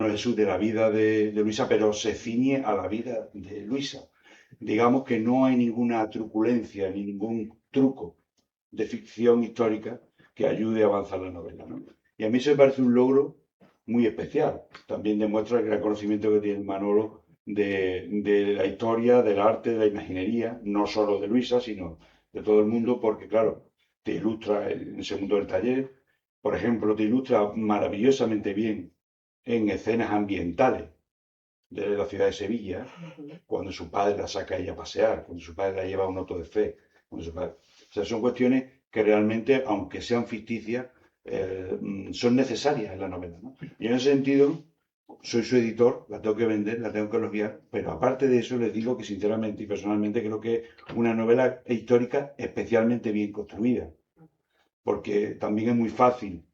no Jesús, de la vida de Luisa, pero se ciñe a la vida de Luisa. Digamos que no hay ninguna truculencia ni ningún truco de ficción histórica que ayude a avanzar la novela, ¿no? Y a mí eso me parece un logro muy especial. También demuestra el gran conocimiento que tiene Manolo de la historia, del arte, de la imaginería, no solo de Luisa, sino de todo el mundo, porque claro, te ilustra en ese mundo del taller, por ejemplo, te ilustra maravillosamente bien en escenas ambientales de la ciudad de Sevilla, cuando su padre la saca a ella a pasear, cuando su padre la lleva a un auto de fe, o sea, son cuestiones que realmente, aunque sean ficticias, son necesarias en la novela, ¿no? Y en ese sentido, soy su editor, la tengo que vender, la tengo que elogiar, pero aparte de eso les digo que sinceramente y personalmente creo que es una novela histórica especialmente bien construida, porque también es muy fácil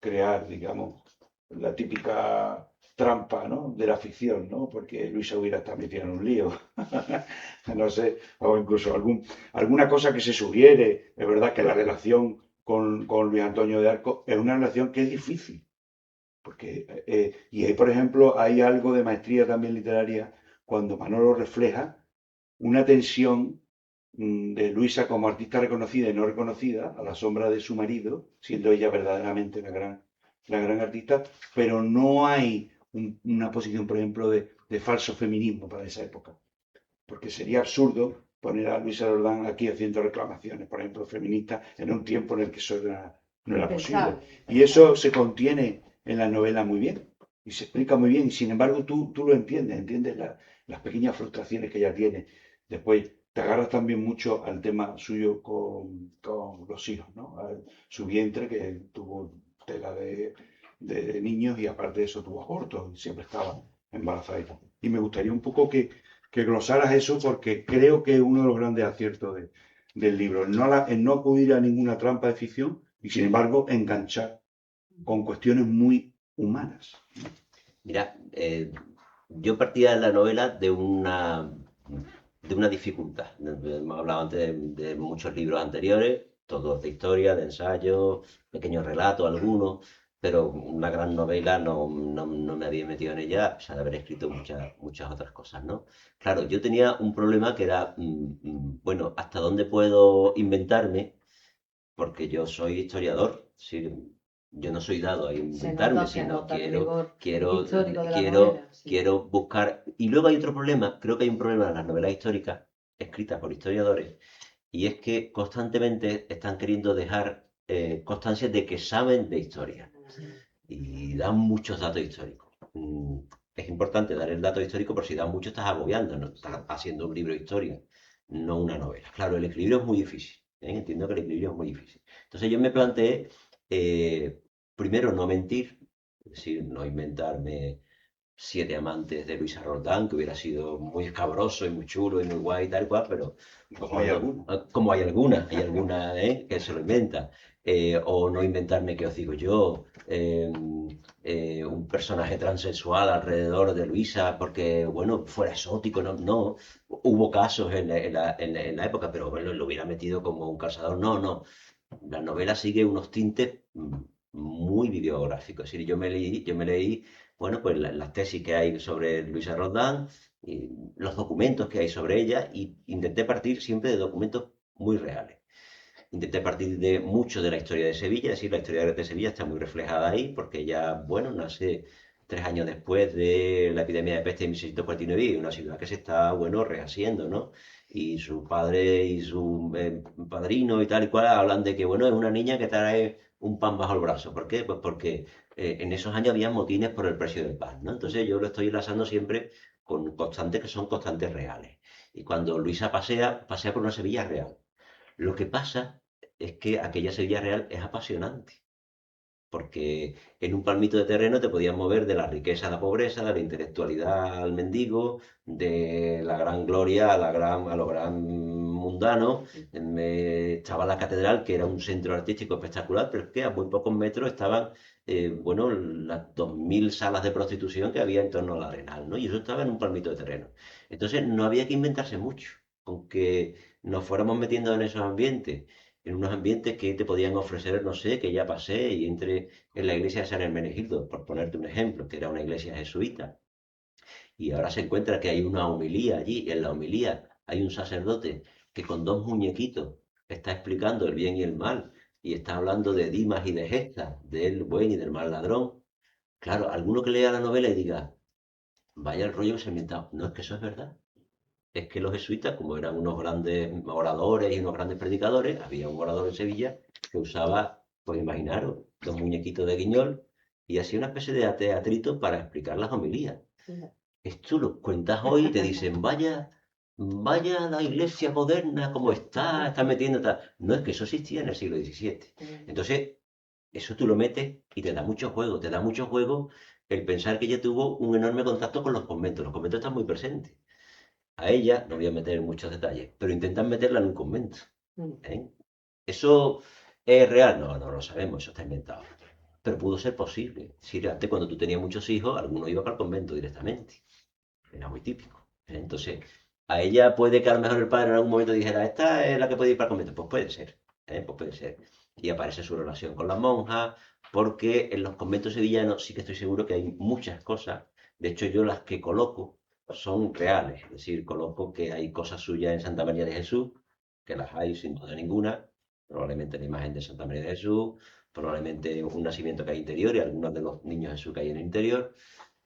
crear, digamos, la típica trampa, ¿no? De la ficción, ¿no? Porque Luisa hubiera estado metida en un lío, no sé, o incluso alguna cosa que se sugiere. Es verdad que la relación con Luis Antonio de Arco es una relación que es difícil, porque, y ahí, por ejemplo, hay algo de maestría también literaria cuando Manolo refleja una tensión de Luisa como artista reconocida y no reconocida, a la sombra de su marido, siendo ella verdaderamente la gran artista, pero no hay una posición, por ejemplo, de falso feminismo para esa época, porque sería absurdo poner a Luisa Roldán aquí haciendo reclamaciones, por ejemplo, feministas, en un tiempo en el que eso no era posible. Y eso se contiene en la novela muy bien, y se explica muy bien, y sin embargo tú lo entiendes las pequeñas frustraciones que ella tiene. Después te agarras también mucho al tema suyo con los hijos, ¿no? A su vientre, que tuvo tela de niños y aparte de eso tuvo abortos, y siempre estaba embarazada y tal. Y me gustaría un poco que glosaras eso porque creo que es uno de los grandes aciertos del libro, el no acudir a ninguna trampa de ficción y sin embargo enganchar con cuestiones muy humanas. Mira, yo partía en la novela de una dificultad. Hemos hablado antes de muchos libros anteriores, todos de historia, de ensayo, pequeños relatos, algunos, pero una gran novela no me había metido en ella, a pesar de haber escrito muchas otras cosas, ¿no? Claro, yo tenía un problema que era, bueno, ¿hasta dónde puedo inventarme? Porque yo soy historiador, sí, yo no soy dado a inventarme, Se sino nota el rigor quiero, histórico de la quiero, novela, sí. quiero buscar. Y luego hay otro problema, creo que hay un problema en las novelas históricas escritas por historiadores, y es que constantemente están queriendo dejar constancia de que saben de historia y dan muchos datos históricos. Es importante dar el dato histórico, por si dan mucho estás agobiando, no estás haciendo un libro de historia, no una novela. Claro, el equilibrio es muy difícil, ¿eh? Entiendo que el equilibrio es muy difícil. Entonces yo me planteé, eh, primero, no mentir, es decir, no inventarme siete amantes de Luisa Roldán, que hubiera sido muy escabroso y muy chulo y muy guay y tal cual, pero Como hay algunos. como hay alguna que se lo inventa. O no inventarme, que os digo yo, un personaje transexual alrededor de Luisa, porque, bueno, fuera exótico, no, no. Hubo casos en la época, pero bueno, lo hubiera metido como un calzador, no, no. La novela sigue unos tintes muy videográficos. Es decir, yo me leí, bueno, pues las tesis que hay sobre Luisa Roldán, y los documentos que hay sobre ella, y intenté partir siempre de documentos muy reales. Intenté partir de mucho de la historia de Sevilla, es decir, la historia de Sevilla está muy reflejada ahí, porque ella, bueno, nace 3 años después de la epidemia de peste de 1649, y una ciudad que se está, bueno, rehaciendo, ¿no? Y su padre y su padrino y tal y cual hablan de que, bueno, es una niña que trae un pan bajo el brazo. ¿Por qué? Pues porque en esos años había motines por el precio del pan, ¿no? Entonces yo lo estoy enlazando siempre con constantes que son constantes reales. Y cuando Luisa pasea por una Sevilla real. Lo que pasa es que aquella Sevilla real es apasionante, porque en un palmito de terreno te podías mover de la riqueza a la pobreza, de la intelectualidad al mendigo, de la gran gloria a lo gran mundano. Estaba la catedral, que era un centro artístico espectacular, pero es que a muy pocos metros estaban, bueno, las 2000 salas de prostitución que había en torno al Arenal, ¿no? Y eso estaba en un palmito de terreno. Entonces no había que inventarse mucho, aunque nos fuéramos metiendo en esos ambientes en unos ambientes que te podían ofrecer, no sé, que ya pasé y entre en la iglesia de San Hermenegildo, por ponerte un ejemplo, que era una iglesia jesuita. Y ahora se encuentra que hay una homilía allí, y en la homilía hay un sacerdote que con dos muñequitos está explicando el bien y el mal, y está hablando de Dimas y de Gestas, del buen y del mal ladrón. Claro, alguno que lea la novela y diga, vaya el rollo que se ha inventado. No, es que eso es verdad. Es que los jesuitas, como eran unos grandes oradores y unos grandes predicadores, había un orador en Sevilla que usaba, pues imaginaros, dos muñequitos de guiñol y hacía una especie de teatrito para explicar las homilías. Esto lo cuentas hoy y te dicen, vaya, vaya la iglesia moderna, como está metiendo tal. No, es que eso existía en el siglo XVII. Entonces, eso tú lo metes y te da mucho juego el pensar que ella tuvo un enorme contacto con los conventos. Los conventos están muy presentes. A ella, no voy a meter en muchos detalles, pero intentan meterla en un convento. ¿Eh? ¿Eso es real? No, no lo sabemos, eso está inventado. Pero pudo ser posible. Si antes cuando tú tenías muchos hijos, alguno iba para el convento directamente. Era muy típico. Entonces, a ella puede que a lo mejor el padre en algún momento dijera, esta es la que puede ir para el convento. Pues puede ser, pues puede ser. Y aparece su relación con las monjas, porque en los conventos sevillanos sí que estoy seguro que hay muchas cosas. De hecho, yo las que coloco son reales. Es decir, coloco que hay cosas suyas en Santa María de Jesús, que las hay sin duda ninguna. Probablemente la imagen de Santa María de Jesús, probablemente un nacimiento que hay interior y algunos de los niños de Jesús que hay en el interior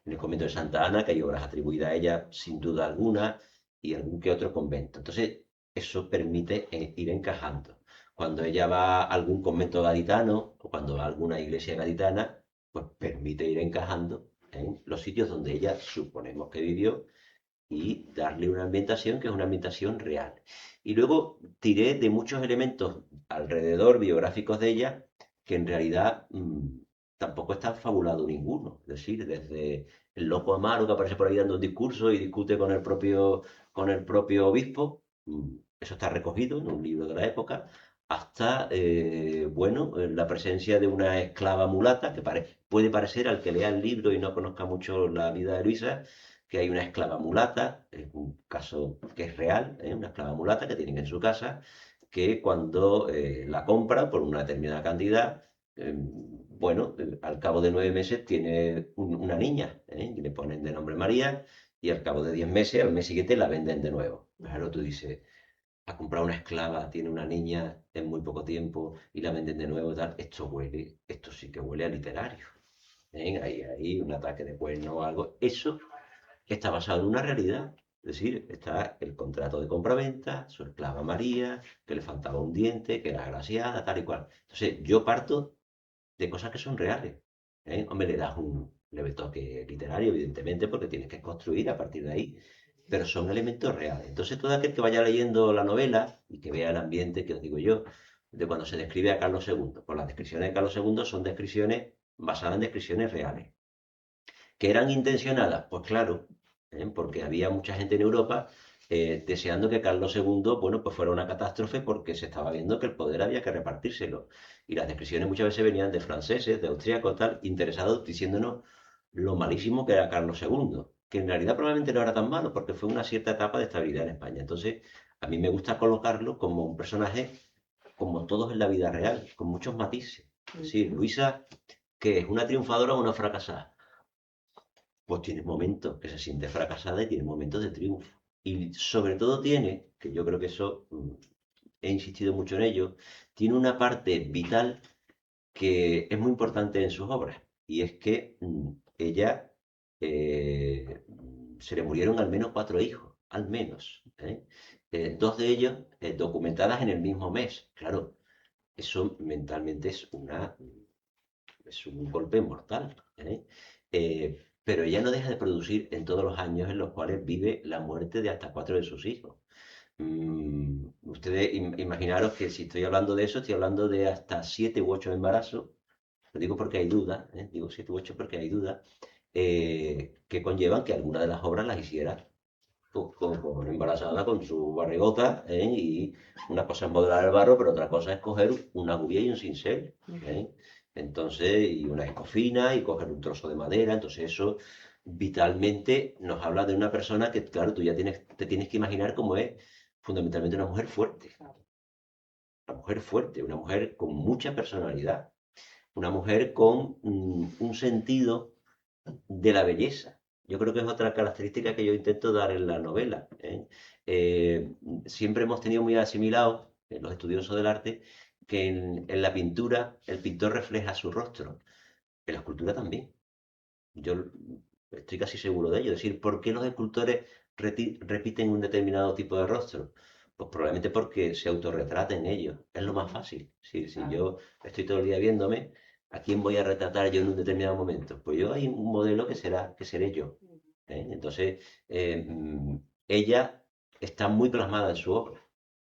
en el convento de Santa Ana, que hay obras atribuidas a ella sin duda alguna, y algún que otro convento. Entonces, eso permite ir encajando. Cuando ella va a algún convento gaditano o cuando va a alguna iglesia gaditana, pues permite ir encajando en los sitios donde ella suponemos que vivió y darle una ambientación que es una ambientación real. Y luego tiré de muchos elementos alrededor biográficos de ella que en realidad tampoco está fabulado ninguno. Es decir, desde el loco Amaro que aparece por ahí dando un discurso y discute con el propio obispo, eso está recogido en un libro de la época, hasta, bueno, la presencia de una esclava mulata, que puede parecer al que lea el libro y no conozca mucho la vida de Luisa, que hay una esclava mulata, es un caso que es real, una esclava mulata que tienen en su casa, que cuando la compra por una determinada cantidad, bueno, al cabo de 9 meses tiene una niña, y le ponen de nombre María, y al cabo de 10 meses, al mes siguiente la venden de nuevo. Claro, tú dices, ha comprado una esclava, tiene una niña en muy poco tiempo y la venden de nuevo, tal. Esto sí que huele a literario. Hay un ataque de cuerno o algo. Eso está basado en una realidad. Es decir, está el contrato de compraventa, su esclava María, que le faltaba un diente, que era agraciada, tal y cual. Entonces, yo parto de cosas que son reales. Hombre, le das un leve toque literario, evidentemente, porque tienes que construir a partir de ahí, pero son elementos reales. Entonces, todo aquel que vaya leyendo la novela y que vea el ambiente, que os digo yo, de cuando se describe a Carlos II, pues las descripciones de Carlos II son descripciones basadas en descripciones reales. ¿Que eran intencionadas? Pues claro, porque había mucha gente en Europa deseando que Carlos II, bueno, pues fuera una catástrofe porque se estaba viendo que el poder había que repartírselo. Y las descripciones muchas veces venían de franceses, de austríacos, tal, interesados diciéndonos lo malísimo que era Carlos II, que en realidad probablemente no era tan malo porque fue una cierta etapa de estabilidad en España. Entonces, a mí me gusta colocarlo como un personaje como todos en la vida real, con muchos matices. Sí, Luisa, que es una triunfadora o una fracasada, pues tiene momentos que se siente fracasada y tiene momentos de triunfo. Y sobre todo tiene, que yo creo que eso, he insistido mucho en ello, tiene una parte vital que es muy importante en sus obras. Y es que ella se le murieron al menos 4 hijos, al menos. Dos de ellos documentadas en el mismo mes. Claro, eso mentalmente es un golpe mortal. Pero ella no deja de producir en todos los años en los cuales vive la muerte de hasta 4 de sus hijos. Ustedes imaginaros que si estoy hablando de eso, estoy hablando de hasta 7 u 8 embarazos. Lo digo porque hay dudas, digo 7 u 8 porque hay dudas, que conllevan que alguna de las obras las hiciera embarazada con su barrigota, y una cosa es modelar el barro, pero otra cosa es coger una gubia y un cincel, entonces, y una escofina y coger un trozo de madera, entonces eso vitalmente nos habla de una persona que, claro, tú ya te tienes que imaginar cómo es fundamentalmente una mujer fuerte. una mujer fuerte, una mujer con mucha personalidad, una mujer con un sentido de la belleza. Yo creo que es otra característica que yo intento dar en la novela, ¿eh? Siempre hemos tenido muy asimilado, los estudiosos del arte, que en la pintura el pintor refleja su rostro, en la escultura también. Yo estoy casi seguro de ello. Es decir, ¿por qué los escultores repiten un determinado tipo de rostro? Pues probablemente porque se autorretraten ellos. Es lo más fácil. Si yo estoy todo el día viéndome, ¿a quién voy a retratar yo en un determinado momento? Pues yo hay un modelo que seré yo. Entonces, ella está muy plasmada en su obra.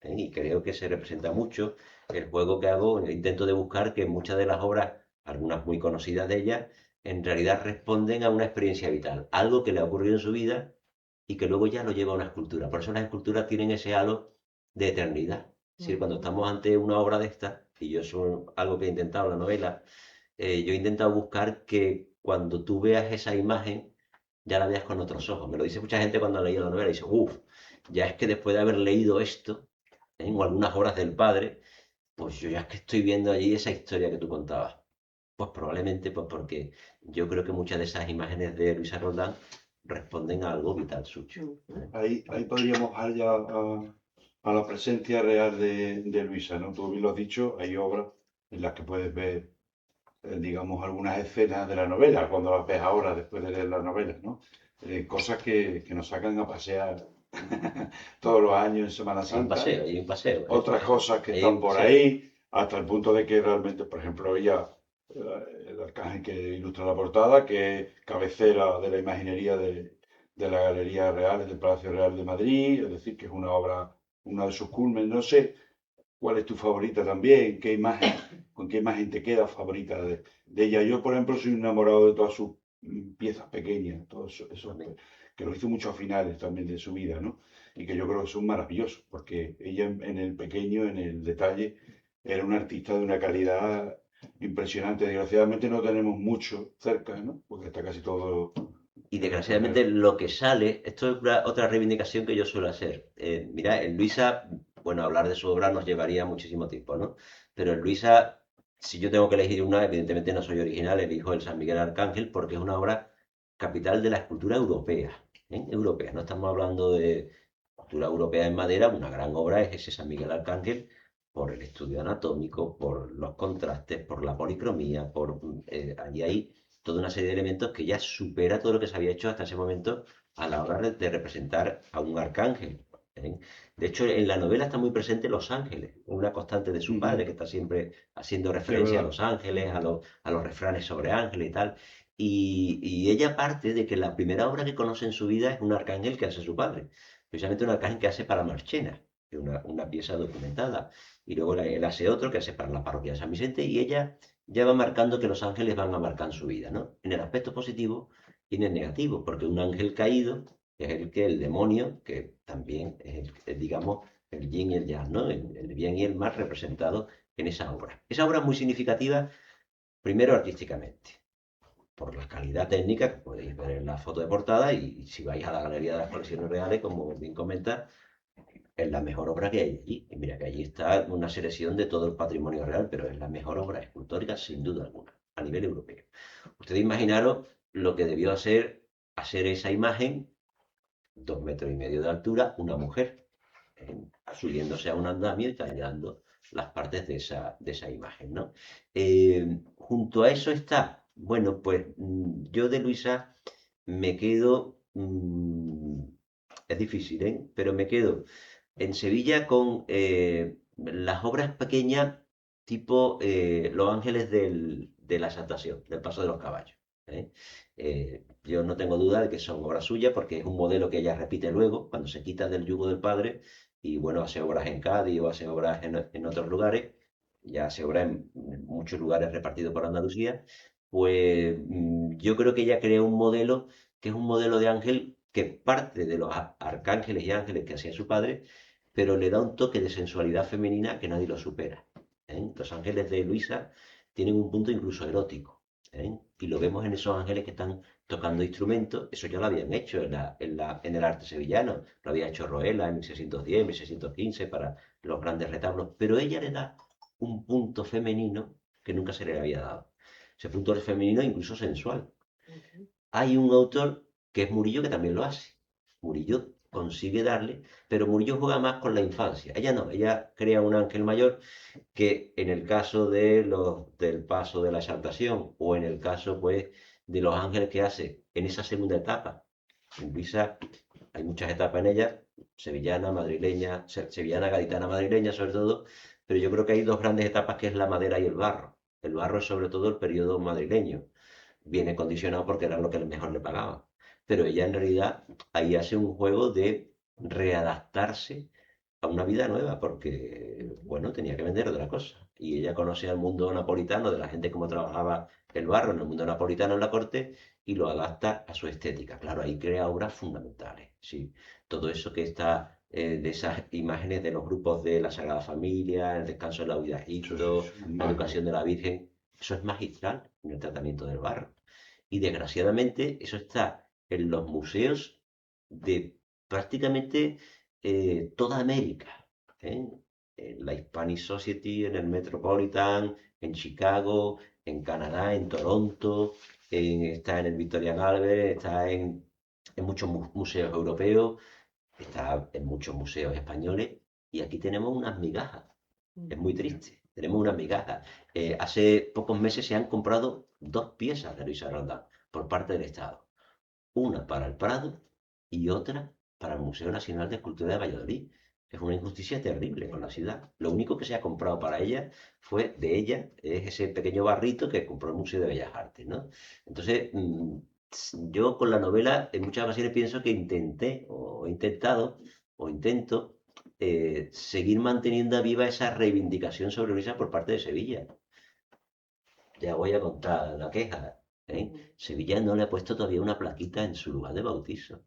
Y creo que se representa mucho el juego que hago, el intento de buscar que muchas de las obras, algunas muy conocidas de ella, en realidad responden a una experiencia vital, algo que le ha ocurrido en su vida y que luego ya lo lleva a una escultura. Por eso las esculturas tienen ese halo de eternidad. Es decir, cuando estamos ante una obra de esta, y yo eso es algo que he intentado en la novela, yo he intentado buscar que cuando tú veas esa imagen, ya la veas con otros ojos. Me lo dice mucha gente cuando ha leído la novela, y dice, uff, ya es que después de haber leído esto, o algunas obras del padre, pues yo ya es que estoy viendo allí esa historia que tú contabas. Pues probablemente pues porque yo creo que muchas de esas imágenes de Luisa Roldán responden a algo vital suyo. Ahí podríamos bajar ya a la presencia real de Luisa, ¿no? Tú bien lo has dicho, hay obras en las que puedes ver, digamos, algunas escenas de la novela, cuando las ves ahora, después de leer la novela, ¿no? Cosas que nos sacan a pasear todos los años en Semana Santa. Hay un paseo, ¿eh? Otras cosas que Hay están un por paseo. ahí, hasta el punto de que realmente, por ejemplo, ella, el arcángel que ilustra la portada, que es cabecera de la imaginería de la Galería Real, del Palacio Real de Madrid, es decir, que es una obra, una de sus culmes. No sé cuál es tu favorita también, qué imagen, con qué imagen te queda favorita de ella. Yo, por ejemplo, soy enamorado de todas sus piezas pequeñas, todos esos, que lo hizo mucho a finales también de su vida, ¿no? Y que yo creo que son maravillosos, porque ella en el pequeño, en el detalle, era una artista de una calidad impresionante. Desgraciadamente no tenemos mucho cerca, ¿no? Porque está casi todo Y en el desgraciadamente extranjero. lo que sale, esto es otra reivindicación que yo suelo hacer. Mira, en Luisa, bueno, hablar de su obra nos llevaría muchísimo tiempo, ¿no? Pero en Luisa, si yo tengo que elegir una, evidentemente no soy original, elijo el San Miguel Arcángel porque es una obra capital de la escultura europea, ¿eh? Europea, no estamos hablando de escultura europea en madera, una gran obra es ese San Miguel Arcángel por el estudio anatómico, por los contrastes, por la policromía, allí hay toda una serie de elementos que ya supera todo lo que se había hecho hasta ese momento a la hora de representar a un arcángel, ¿eh? De hecho, en la novela está muy presente los ángeles, una constante de su padre que Ujú. está siempre haciendo Sí, es referencia a verdad. los ángeles, a los refranes sobre ángeles y tal. Y ella parte de que la primera obra que conoce en su vida es un arcángel que hace su padre, precisamente un arcángel que hace para Marchena, que es una pieza documentada. Y luego él hace otro que hace para la parroquia de San Vicente y ella ya va marcando que los ángeles van a marcar su vida, ¿no? En el aspecto positivo y en el negativo, porque un ángel caído es el demonio, que también es, digamos, el yin y el yang, ¿no? El bien y el mal representado en esa obra. Esa obra es muy significativa, primero artísticamente, por la calidad técnica que podéis ver en la foto de portada y si vais a la Galería de las Colecciones Reales, como bien comenta, es la mejor obra que hay allí. Y mira que allí está una selección de todo el patrimonio real, pero es la mejor obra escultórica sin duda alguna, a nivel europeo. Ustedes imaginaros lo que debió hacer esa imagen, 2,5 metros de altura, una mujer, subiéndose a un andamio y tallando las partes de esa imagen, ¿no? Junto a eso está, bueno, pues yo de Luisa me quedo, es difícil, ¿eh? Pero me quedo en Sevilla con las obras pequeñas tipo Los Ángeles de la Exaltación, del Paso de los Caballos, ¿eh? Yo no tengo duda de que son obras suyas porque es un modelo que ella repite luego cuando se quita del yugo del padre y bueno, hace obras en Cádiz o hace obras en otros lugares, ya hace obras en muchos lugares repartidos por Andalucía, pues yo creo que ella creó un modelo que es un modelo de ángel que parte de los arcángeles y ángeles que hacía su padre, pero le da un toque de sensualidad femenina que nadie lo supera, ¿eh? Los ángeles de Luisa tienen un punto incluso erótico, ¿eh? Y lo vemos en esos ángeles que están tocando instrumentos, eso ya lo habían hecho en el arte sevillano, lo había hecho Roela en 1610, 1615 para los grandes retablos, pero ella le da un punto femenino que nunca se le había dado. Ese punto femenino incluso sensual. Hay un autor que es Murillo que también lo hace. Murillo consigue darle, pero Murillo juega más con la infancia. Ella no, ella crea un ángel mayor que en el caso del paso de la exaltación o en el caso pues de los ángeles que hace en esa segunda etapa. En Luisa hay muchas etapas en ella, sevillana, madrileña, sevillana, gaditana, madrileña sobre todo, pero yo creo que hay dos grandes etapas que es la madera y el barro. El barro es sobre todo el periodo madrileño, viene condicionado porque era lo que mejor le pagaban. Pero ella en realidad ahí hace un juego de readaptarse a una vida nueva, porque, bueno, tenía que vender otra cosa. Y ella conocía el mundo napolitano, de la gente cómo trabajaba el barro en el mundo napolitano en la corte, y lo adapta a su estética. Claro, ahí crea obras fundamentales, sí. Todo eso que está de esas imágenes de los grupos de la Sagrada Familia, el descanso de la huida a Egipto, la educación de la Virgen, eso es magistral en el tratamiento del barro. Y desgraciadamente eso está en los museos de prácticamente toda América, ¿eh? En la Hispanic Society, en el Metropolitan, en Chicago, en Canadá, en Toronto, está en el Victorian Albert, está en muchos museos europeos, está en muchos museos españoles, y aquí tenemos unas migajas. Es muy triste, tenemos unas migajas. Hace pocos meses se han comprado 2 piezas de Luisa Roldán por parte del Estado. Una para el Prado y otra para el Museo Nacional de Escultura de Valladolid. Es una injusticia terrible con la ciudad. Lo único que se ha comprado para ella es ese pequeño barrito que compró el Museo de Bellas Artes, ¿no? Entonces, yo con la novela en muchas ocasiones pienso que intenté, o he intentado, o intento, seguir manteniendo viva esa reivindicación sobre Luisa por parte de Sevilla. Ya voy a contar la queja, ¿eh? Sevilla no le ha puesto todavía una plaquita en su lugar de bautizo,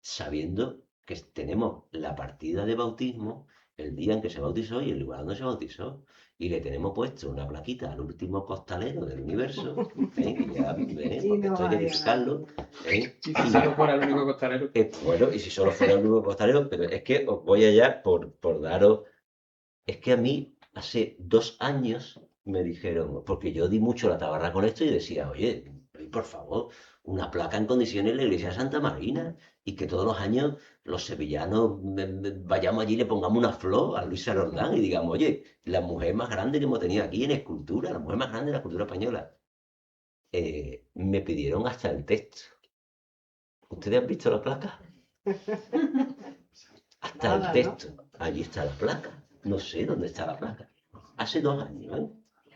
sabiendo que tenemos la partida de bautismo el día en que se bautizó y el lugar donde se bautizó. Y le tenemos puesto una plaquita al último costalero del universo, que ya, porque esto hay que edificarlo. Y si solo fuera el único costalero. Bueno, y si solo fuera el único costalero, pero es que os voy allá por daros. Es que a mí hace 2 años me dijeron, porque yo di mucho la tabarra con esto y decía, oye, por favor, una placa en condiciones en la iglesia de Santa Marina y que todos los años los sevillanos vayamos allí y le pongamos una flor a Luisa Roldán y digamos, oye, la mujer más grande que hemos tenido aquí en escultura, la mujer más grande de la cultura española. Me pidieron hasta el texto. ¿Ustedes han visto la placa? Hasta el texto. Allí está la placa. No sé dónde está la placa. Hace 2 años, ¿eh?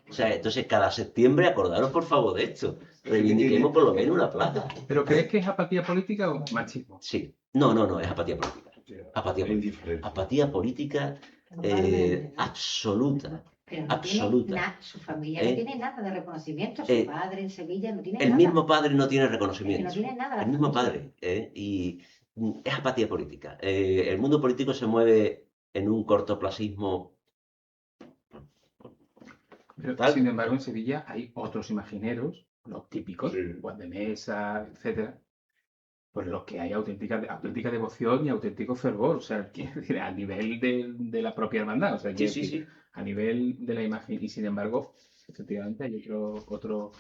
O sea, entonces cada septiembre acordaros por favor de esto. Reivindiquemos por lo menos una placa. ¿Pero crees que es apatía política o machismo? Sí. No, es apatía política. Apatía política. Apatía política absoluta. Pero no absoluta. Tiene su familia no tiene nada de reconocimiento. Su padre en Sevilla no tiene el nada. El mismo padre no tiene reconocimiento. Es que no tiene nada. El mismo padre. Y es apatía política. El mundo político se mueve en un cortoplacismo. Pero, sin embargo, en Sevilla hay otros imagineros, los típicos, Juan de Mesa, etcétera, por los que hay auténtica devoción y auténtico fervor, o sea, a nivel de la propia hermandad, o sea, sí. A nivel de la imagen, y sin embargo, efectivamente hay otros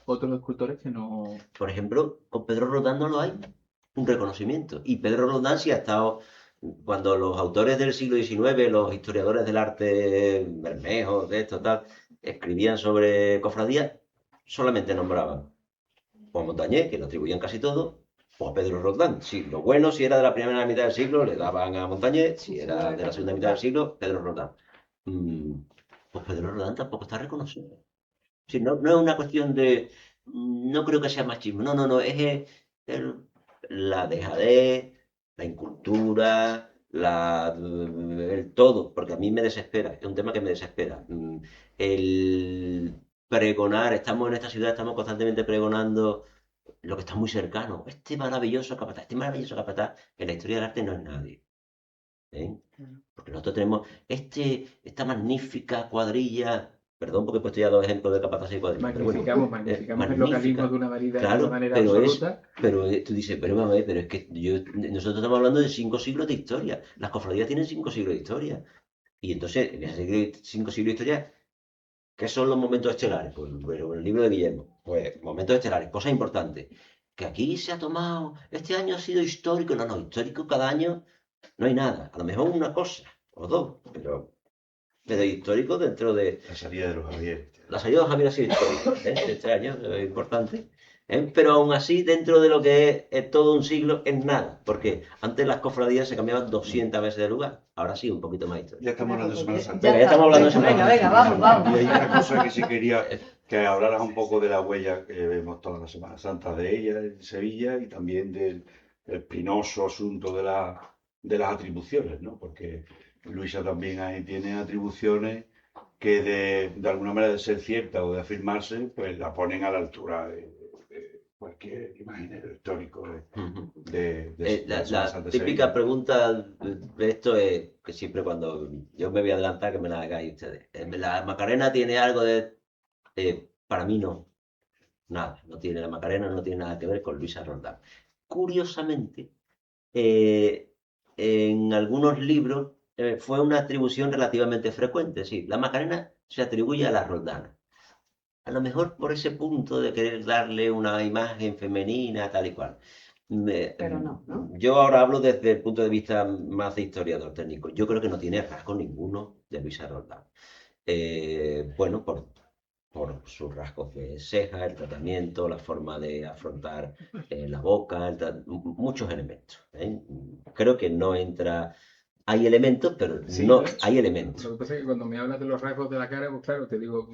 escultores que no... Por ejemplo, con Pedro Roldán no lo hay un reconocimiento, y Pedro Roldán sí ha estado, cuando los autores del siglo XIX, los historiadores del arte, Bermejo, de esto, tal, escribían sobre cofradías, solamente nombraban o a Montañés, que lo atribuían casi todo, o a Pedro Roldán. Si lo bueno, si era de la primera mitad del siglo, le daban a Montañés, si era de la segunda mitad del siglo, Pedro Roldán. Pues Pedro Roldán tampoco está reconocido. Si no es una cuestión de... No creo que sea machismo, no, es la dejadez, la incultura, el todo, porque a mí me desespera, es un tema que me desespera. El pregonar, estamos en esta ciudad, estamos constantemente pregonando lo que está muy cercano. Este maravilloso capataz en la historia del arte no es nadie. Porque nosotros tenemos esta magnífica cuadrilla Perdón porque he puesto ya 2 ejemplos de capataz y cuadrilla. Magnificamos el localismo de una Claro, manera pero absoluta. tú dices, pero vamos a ver, pero es que nosotros estamos hablando de 5 siglos de historia. Las cofradías tienen 5 siglos de historia. Y entonces, en esos 5 siglos de historia, ¿qué son los momentos estelares? Pues bueno, el libro de Guillermo, pues momentos estelares, cosas importantes. Que aquí se ha tomado, este año ha sido histórico, no, histórico cada año no hay nada. A lo mejor una cosa o dos, pero histórico dentro de... La salida de los Javier. La salida de Javier ha sido histórica, de este año, es importante. Pero aún así, dentro de lo que es todo un siglo, es nada. Porque antes las cofradías se cambiaban 200 veces de lugar. Ahora sí, un poquito más histórico. Ya estamos hablando de Semana Santa. Venga, ya estamos hablando de Semana Venga, Santa. venga, vamos. Y hay una cosa que sí quería que hablaras un poco de la huella que vemos toda la Semana Santa de ella en Sevilla y también del espinoso asunto de las atribuciones, ¿no? Porque Luisa también ahí tiene atribuciones que de alguna manera de ser cierta o de afirmarse, pues la ponen a la altura de cualquier imaginero histórico de la Semana La Santa de típica Sevilla. pregunta de esto es que siempre cuando yo me voy a adelantar que me la hagáis ustedes. ¿La Macarena tiene algo de...? Para mí no, nada. No tiene la Macarena, no tiene nada que ver con Luisa Roldán. Curiosamente, en algunos libros fue una atribución relativamente frecuente. Sí, la Macarena se atribuye a la Roldana. A lo mejor por ese punto de querer darle una imagen femenina, tal y cual. Pero no, ¿no? Yo ahora hablo desde el punto de vista más de historiador técnico. Yo creo que no tiene rasgo ninguno de Luisa Roldán. Bueno, por sus rasgos de ceja, el tratamiento, la forma de afrontar la boca, muchos elementos. Creo que no entra... Hay elementos, pero Sí, no ¿no? hay elementos. Lo que pasa es que cuando me hablas de los rasgos de la cara, pues claro, te digo,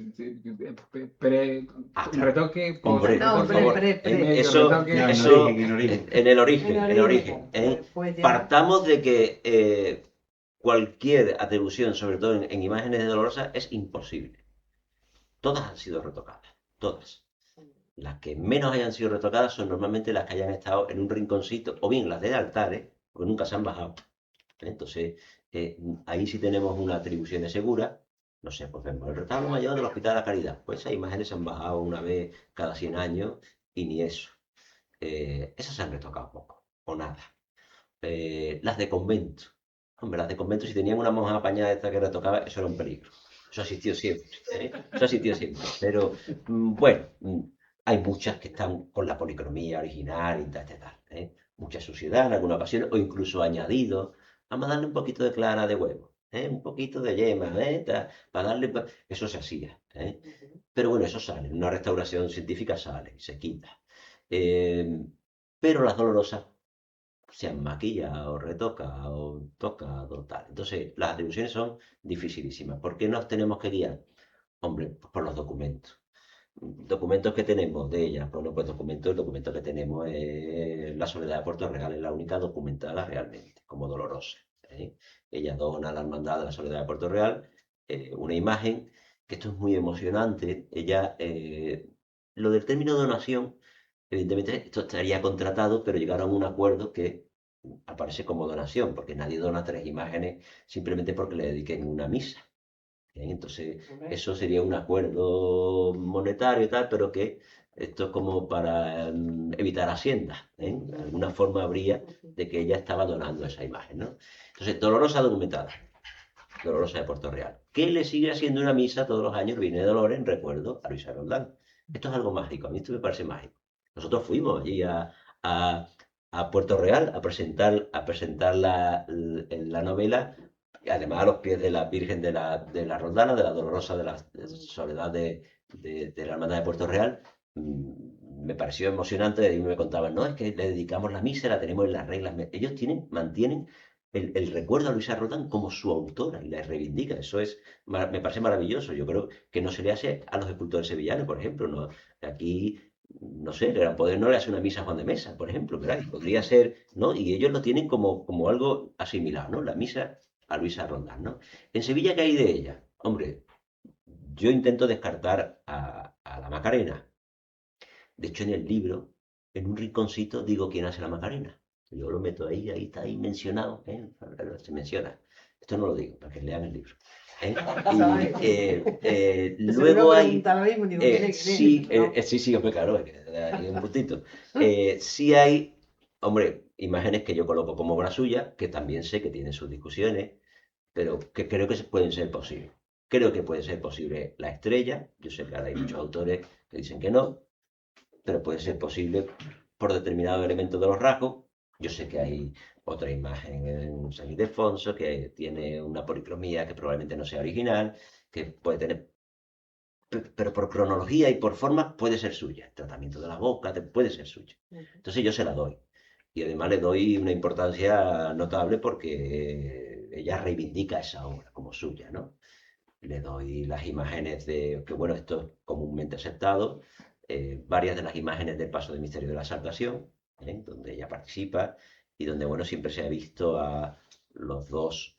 Ah, un claro. retoque, Hombre, No, por hombre, favor. medio Eso, retoque. No, eso, en origen. en el origen, En en el origen. Pues ya. Partamos de que cualquier atribución, sobre todo en imágenes de Dolorosa, es imposible. Todas han sido retocadas, todas. Las que menos hayan sido retocadas son normalmente las que hayan estado en un rinconcito, o bien las de altares, porque nunca se han bajado. Entonces, ahí sí tenemos una atribución segura. No sé, por ejemplo, el retablo mayor del Hospital de la Caridad. Pues esas imágenes se han bajado una vez cada 100 años y ni eso. Esas se han retocado poco, o nada. Las de convento. Hombre, las de convento, si tenían una monja apañada esta que retocaba, eso era un peligro. Eso ha existido siempre. Eso ha existido siempre. Pero, bueno, hay muchas que están con la policromía original y tal. Mucha suciedad en alguna ocasión, o incluso añadido. Vamos a darle un poquito de clara de huevo, un poquito de yema, para darle... Eso se hacía. Pero bueno, eso sale. En una restauración científica sale, se quita. Pero las dolorosas se han maquillado, retocado, tocado, tal. Entonces, las atribuciones son dificilísimas. ¿Por qué nos tenemos que guiar? Hombre, pues por los documentos. Documentos que tenemos de ella. Bueno, pues el documento que tenemos es la Soledad de Puerto Real, es la única documentada realmente, como dolorosa. Ella dona a la Hermandad de la Soledad de Puerto Real una imagen, que esto es muy emocionante. Ella, lo del término donación, evidentemente esto estaría contratado, pero llegaron a un acuerdo que aparece como donación, porque nadie dona 3 imágenes simplemente porque le dediquen una misa. Entonces, eso sería un acuerdo monetario y tal, pero que esto es como para evitar Hacienda. De alguna forma habría de que ella estaba donando esa imagen, ¿no? Entonces, Dolorosa documentada, Dolorosa de Puerto Real, que le sigue haciendo una misa todos los años, viene de Dolores, en recuerdo a Luisa Roldán. Esto es algo mágico, a mí esto me parece mágico. Nosotros fuimos allí a Puerto Real a presentar la novela, y además a los pies de la Virgen de la Roldana, de la Dolorosa de la Soledad de la Hermandad de Puerto Real. Me pareció emocionante y me contaban, no, es que le dedicamos la misa, la tenemos en las reglas. Ellos mantienen el recuerdo a Luisa Roldán como su autora y la reivindica. Eso me parece maravilloso. Yo creo que no se le hace a los escultores sevillanos, por ejemplo. ¿No? Aquí, no sé, el Gran Poder no le hace una misa a Juan de Mesa, por ejemplo. Podría ser, ¿no? Y ellos lo tienen como algo asimilado, ¿no? La misa a Luisa Roldán, ¿no? En Sevilla, ¿qué hay de ella? Hombre, yo intento descartar a la Macarena. De hecho, en el libro, en un rinconcito, digo quién hace la Macarena. Yo lo meto ahí está ahí mencionado, se menciona. Esto no lo digo, para que lean el libro. Luego Luego hay... sí, sí, hombre, claro, hay un puntito. Sí hay, hombre, imágenes que yo coloco como obra suya, que también sé que tienen sus discusiones, pero que creo que pueden ser posibles. Creo que puede ser posible la estrella. Yo sé que ahora hay muchos autores que dicen que no, pero puede ser posible por determinados elementos de los rasgos. Yo sé que hay otra imagen en San Ildefonso que tiene una policromía que probablemente no sea original, que puede tener, pero por cronología y por forma puede ser suya. El tratamiento de la boca puede ser suya. Entonces yo se la doy. Y además le doy una importancia notable porque ella reivindica esa obra como suya, ¿no? Le doy las imágenes que bueno, esto es comúnmente aceptado, varias de las imágenes del paso del misterio de la exaltación, donde ella participa y donde, bueno, siempre se ha visto a los dos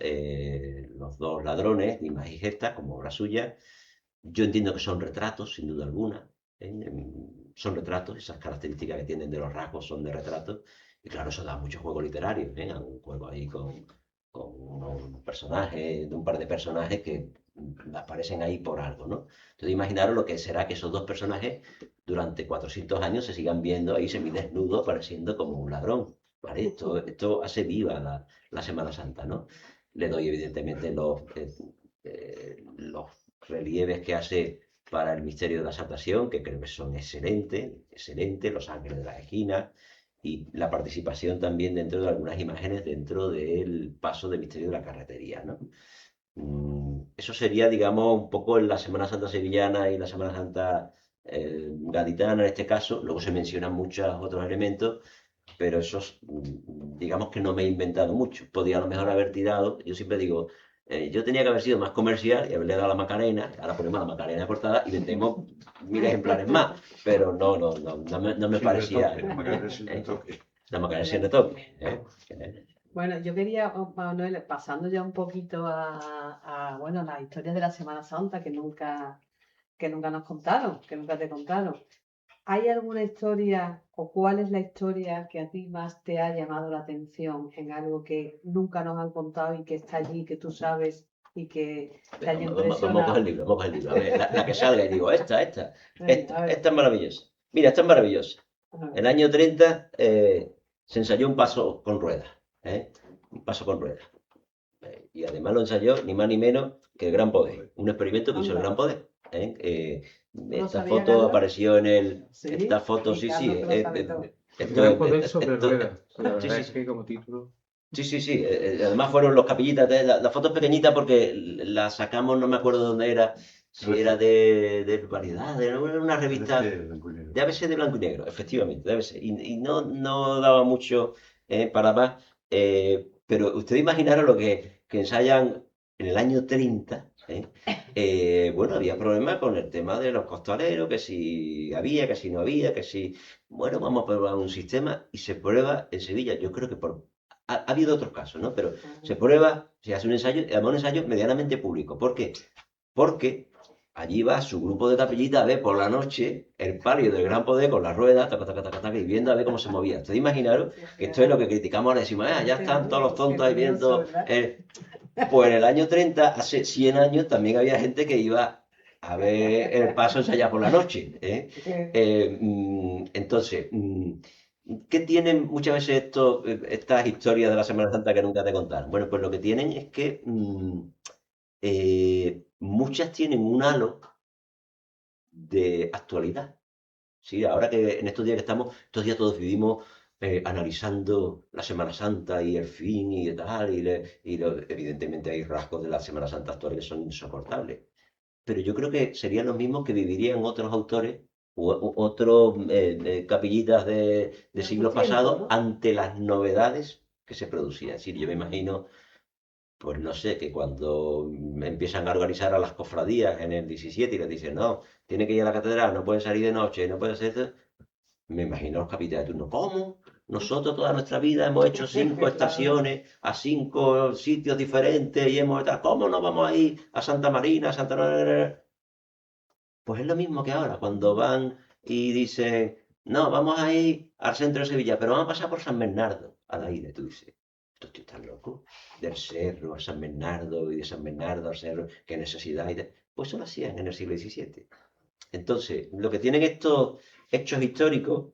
ladrones, Dimas y Gesta, como obra suya. Yo entiendo que son retratos, sin duda alguna, son retratos, esas características que tienen de los rasgos son de retratos, y claro, eso da mucho juego literario, un juego ahí con un personaje, de un par de personajes que aparecen ahí por algo, ¿no? Entonces imaginaros lo que será que esos dos personajes durante 400 años se sigan viendo ahí semidesnudos, pareciendo como un ladrón, ¿vale? Esto hace viva la Semana Santa, ¿no? Le doy evidentemente los relieves que hace para el misterio de la exaltación, que creo que son excelentes, los ángeles de la esquina, y la participación también dentro de algunas imágenes dentro del paso del misterio de la carretería, ¿no? Eso sería, digamos, un poco en la Semana Santa sevillana y la Semana Santa gaditana en este caso. Luego se mencionan muchos otros elementos, pero esos, digamos que no me he inventado mucho. Podía a lo mejor haber tirado, yo siempre digo, yo tenía que haber sido más comercial y haberle dado la Macarena, ahora ponemos la Macarena de portada y vendemos 1000 ejemplares más, pero no me parecía. La Macarena sin retoque. La Macarena sin retoque. Bueno, yo quería, Manuel, pasando ya un poquito bueno, las historias de la Semana Santa que nunca nos contaron, que nunca te contaron. ¿Hay alguna historia o cuál es la historia que a ti más te ha llamado la atención en algo que nunca nos han contado y que está allí, que tú sabes y que te haya impresionado? Vamos a coger el libro. A ver, la que salga y digo, esta es maravillosa. Mira, esta es maravillosa. En el año 30 se ensayó un paso con ruedas. Un paso con ruedas. Y además lo ensayó ni más ni menos que el Gran Poder. Un experimento que hizo el Gran Poder. Esta foto apareció en el... ¿Sí? Esta foto, sí. El Gran Poder sobre ruedas. La verdad es que como título... Sí. Además fueron los capillitas. La foto es pequeñita porque la sacamos, no me acuerdo dónde era. Si era de Variedad, era una revista de ABC de blanco y negro, efectivamente, de ABC. Y no daba mucho para más. Pero ustedes imaginaron lo que ensayan en el año 30. Bueno, había problemas con el tema de los costaleros, que si había, que si no había, que si... Bueno, vamos a probar un sistema y se prueba en Sevilla. Yo creo que ha habido otros casos, ¿no? Pero se prueba, se hace un ensayo, además un ensayo medianamente público. ¿Por qué? Porque allí va su grupo de capillitas a ver por la noche el palio del Gran Poder con las ruedas, y viendo a ver cómo se movía. Ustedes imaginaron que esto es lo que criticamos ahora, decimos, ya están todos los tontos ahí viendo. Pues en el año 30, hace 100 años, también había gente que iba a ver el paso ensayado por la noche. Entonces, ¿qué tienen muchas veces estas historias de la Semana Santa que nunca te contaron? Bueno, pues lo que tienen es que muchas tienen un halo de actualidad. Sí, ahora que en estos días que estamos, estos días todos vivimos analizando la Semana Santa y el fin y tal, evidentemente hay rasgos de la Semana Santa actual que son insoportables. Pero yo creo que serían los mismos que vivirían otros autores u otros capillitas de siglos pasados, ¿no?, ante las novedades que se producían. Es decir, yo me imagino, pues no sé, que cuando empiezan a organizar a las cofradías en el 17 y les dicen, no, tiene que ir a la catedral, no pueden salir de noche, no pueden hacer esto, me imagino los capitanes de turno, ¿cómo? Nosotros toda nuestra vida hemos hecho 5 estaciones a 5 sitios diferentes y hemos estado, ¿cómo no vamos a ir a Santa Marina, a Santa Marina? Pues es lo mismo que ahora, cuando van y dicen, no, vamos a ir al centro de Sevilla, pero vamos a pasar por San Bernardo, a la ida, tú dices. estos tíos están locos, del cerro a San Bernardo y de San Bernardo al cerro, qué necesidad y tal. Pues eso lo hacían en el siglo XVII. Entonces, lo que tienen estos hechos históricos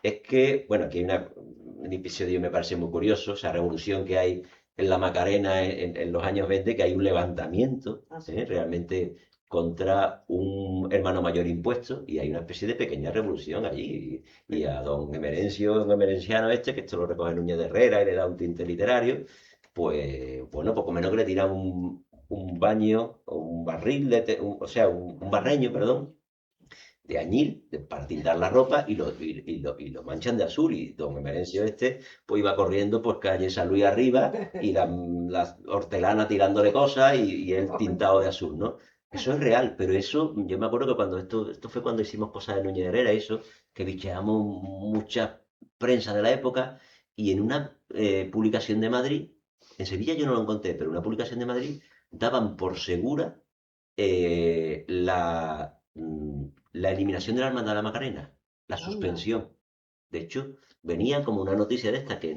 es que, bueno, aquí hay un episodio me parece muy curioso, esa revolución que hay en la Macarena en los años 20, que hay un levantamiento realmente contra un hermano mayor impuesto y hay una especie de pequeña revolución allí. Y a don emerenciano este, que esto lo recoge Núñez de Herrera y le da un tinte literario, pues bueno, poco menos que le tiran un baño o un barril, o sea, un barreño, perdón, de añil para tintar la ropa y lo manchan de azul. Y don Emerencio este pues iba corriendo por calle San Luis arriba y la hortelana tirándole cosas y él tintado de azul, ¿no? Eso es real, pero eso, yo me acuerdo que cuando esto fue cuando hicimos cosas de Núñez de Herrera, eso, que bicheamos mucha prensa de la época y en una publicación de Madrid, en Sevilla yo no lo encontré, pero en una publicación de Madrid daban por segura la eliminación de la Hermandad de la Macarena, la suspensión. De hecho, venía como una noticia de esta que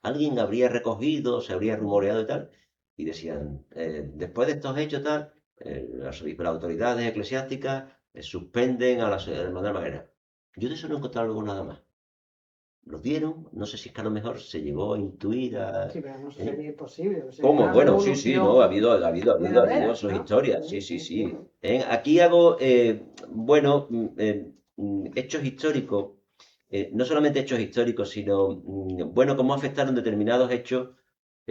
alguien habría recogido, se habría rumoreado y tal, y decían, después de estos hechos tal, las autoridades eclesiásticas suspenden a la Hermandad de la Macarena. Yo de eso no he encontrado luego nada más. Lo dieron, no sé si es que a lo mejor se llegó a intuir Sí, pero no sería imposible. O sea, ¿Cómo? una Bueno, sí, sí, no, ha revolución habido sus ¿no? historias, sí, sí, sí. Aquí hago, bueno, hechos históricos, no solamente hechos históricos, sino, bueno, cómo afectaron determinados hechos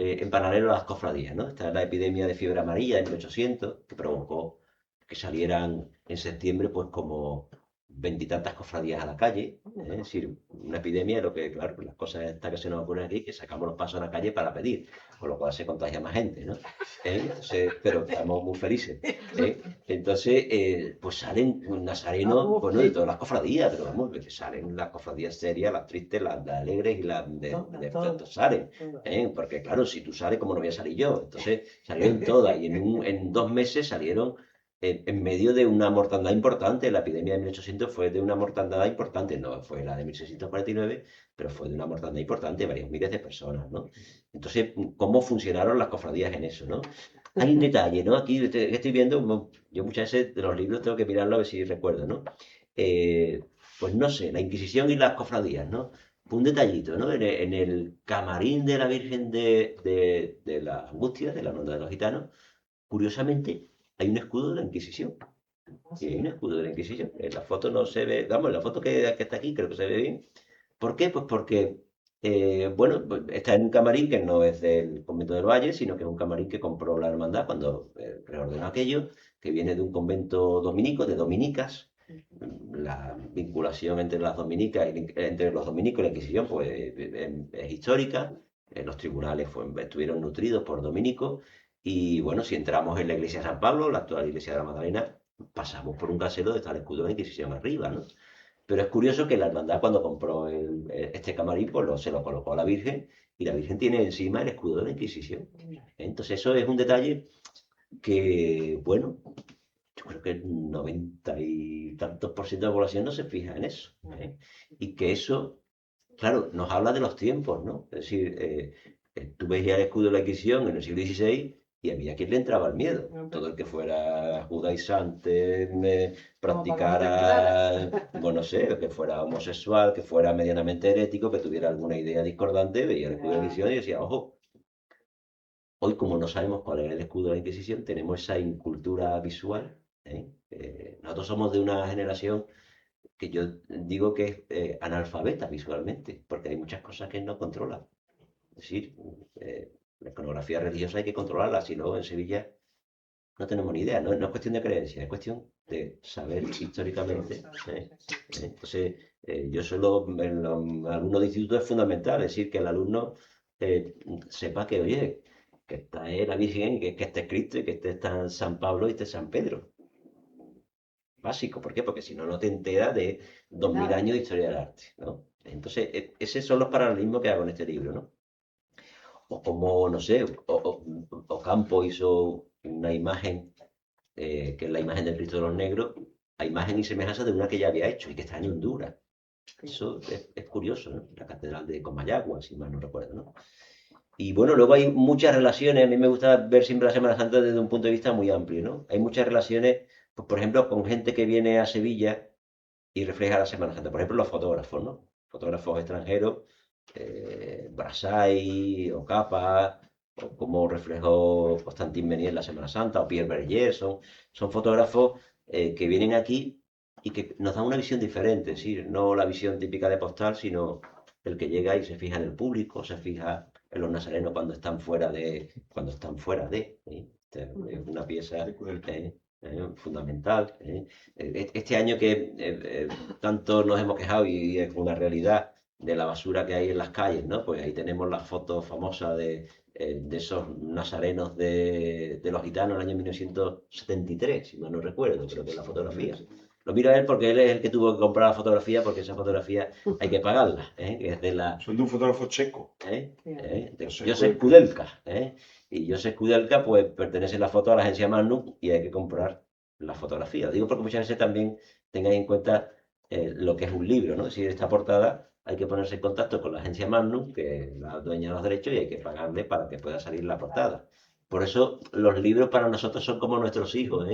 en paralelo a las cofradías, ¿no? Está la epidemia de fiebre amarilla de 1800, que provocó que salieran en septiembre, pues como veintitantas cofradías a la calle, es decir, una epidemia, lo que, claro, las cosas estas que se nos ocurren aquí, que sacamos los pasos a la calle para pedir, con lo cual se contagia más gente, ¿no? Entonces, pero estamos muy felices. Entonces, pues salen nazarenos, bueno, de todas las cofradías, pero vamos, que salen las cofradías serias, las tristes, las alegres y las de salen. Porque claro, si tú sales, ¿cómo no voy a salir yo? Entonces, salieron todas y en 2 meses salieron en medio de una mortandad importante. La epidemia de 1800 fue de una mortandad importante, no fue la de 1649, pero fue de una mortandad importante, varios miles de personas, ¿no? Entonces, ¿cómo funcionaron las cofradías en eso, ¿no? Hay un detalle, ¿no? Aquí estoy viendo, yo muchas veces de los libros tengo que mirarlo a ver si recuerdo, ¿no? Pues no sé, la Inquisición y las cofradías, ¿no? Un detallito, ¿no? En el camarín de la Virgen de la Angustia, de la Ronda de los Gitanos, curiosamente, hay un escudo de la Inquisición. Y hay un escudo de la Inquisición. En la foto no se ve, vamos, en la foto que está aquí creo que se ve bien. ¿Por qué? Pues porque, bueno, pues está en un camarín que no es del convento del Valle, sino que es un camarín que compró la hermandad cuando reordenó aquello, que viene de un convento dominico, de dominicas. La vinculación entre las dominicas entre los dominicos y la Inquisición pues, es histórica. Los tribunales estuvieron nutridos por dominicos. Y bueno, si entramos en la iglesia de San Pablo, la actual iglesia de la Magdalena, pasamos por un casero donde está el escudo de la Inquisición arriba, ¿no? Pero es curioso que la hermandad cuando compró este camarín, pues se lo colocó a la Virgen y la Virgen tiene encima el escudo de la Inquisición. Entonces eso es un detalle que, bueno, yo creo que el 90 y tantos por ciento de la población no se fija en eso. Y que eso, claro, nos habla de los tiempos, ¿no? Es decir, tú veías el escudo de la Inquisición en el siglo XVI y había quien le entraba el miedo. Todo el que fuera judaizante, practicara, bueno, no sé, que fuera homosexual, que fuera medianamente herético, que tuviera alguna idea discordante, veía el escudo de la Inquisición y decía, ojo. Hoy, como no sabemos cuál era el escudo de la Inquisición, tenemos esa incultura visual. Nosotros somos de una generación que yo digo que es analfabeta visualmente, porque hay muchas cosas que no controla. Es decir, la iconografía religiosa hay que controlarla, si no, en Sevilla no tenemos ni idea. No, no es cuestión de creencia, es cuestión de saber históricamente. Entonces, yo solo, en los alumnos de instituto es fundamental, es decir, que el alumno sepa que, oye, que esta es la Virgen, y que este es Cristo, y que este está San Pablo y este es San Pedro. Básico, ¿por qué? Porque si no, no te enteras de 2000 años de historia del arte, ¿no? Entonces, esos son los paralelismos que hago en este libro, ¿no? O como, no sé, Ocampo hizo una imagen, que es la imagen del Cristo de los Negros, a imagen y semejanza de una que ya había hecho y que está en Honduras. Eso es curioso, ¿no? La catedral de Comayagua, si mal no recuerdo, ¿no? Y bueno, luego hay muchas relaciones, a mí me gusta ver siempre la Semana Santa desde un punto de vista muy amplio, ¿no? Hay muchas relaciones, pues, por ejemplo, con gente que viene a Sevilla y refleja la Semana Santa. Por ejemplo, los fotógrafos, ¿no? Fotógrafos extranjeros, Brassai o Capa, o como reflejó Constantin Meunier en la Semana Santa, o Pierre Berger, son fotógrafos que vienen aquí y que nos dan una visión diferente, ¿sí? No la visión típica de postal, sino el que llega y se fija en el público, se fija en los nazarenos cuando están fuera de, ¿sí? Es una pieza fundamental. Este año que tanto nos hemos quejado y es una realidad de la basura que hay en las calles, ¿no? Pues ahí tenemos la foto famosa de esos nazarenos de los gitanos en el año 1973, si mal no recuerdo, creo que es la fotografía. Lo miro a él porque él es el que tuvo que comprar la fotografía, porque esa fotografía hay que pagarla, que es de la... Son de un fotógrafo checo. De Josef Kudelka. Y Josef Kudelka, pues pertenece la foto a la agencia Magnum y hay que comprar la fotografía. Digo porque muchas veces también tengáis en cuenta lo que es un libro, ¿no? Si esta portada hay que ponerse en contacto con la agencia Magnum, que es la dueña de los derechos, y hay que pagarle para que pueda salir la portada. Por eso los libros para nosotros son como nuestros hijos.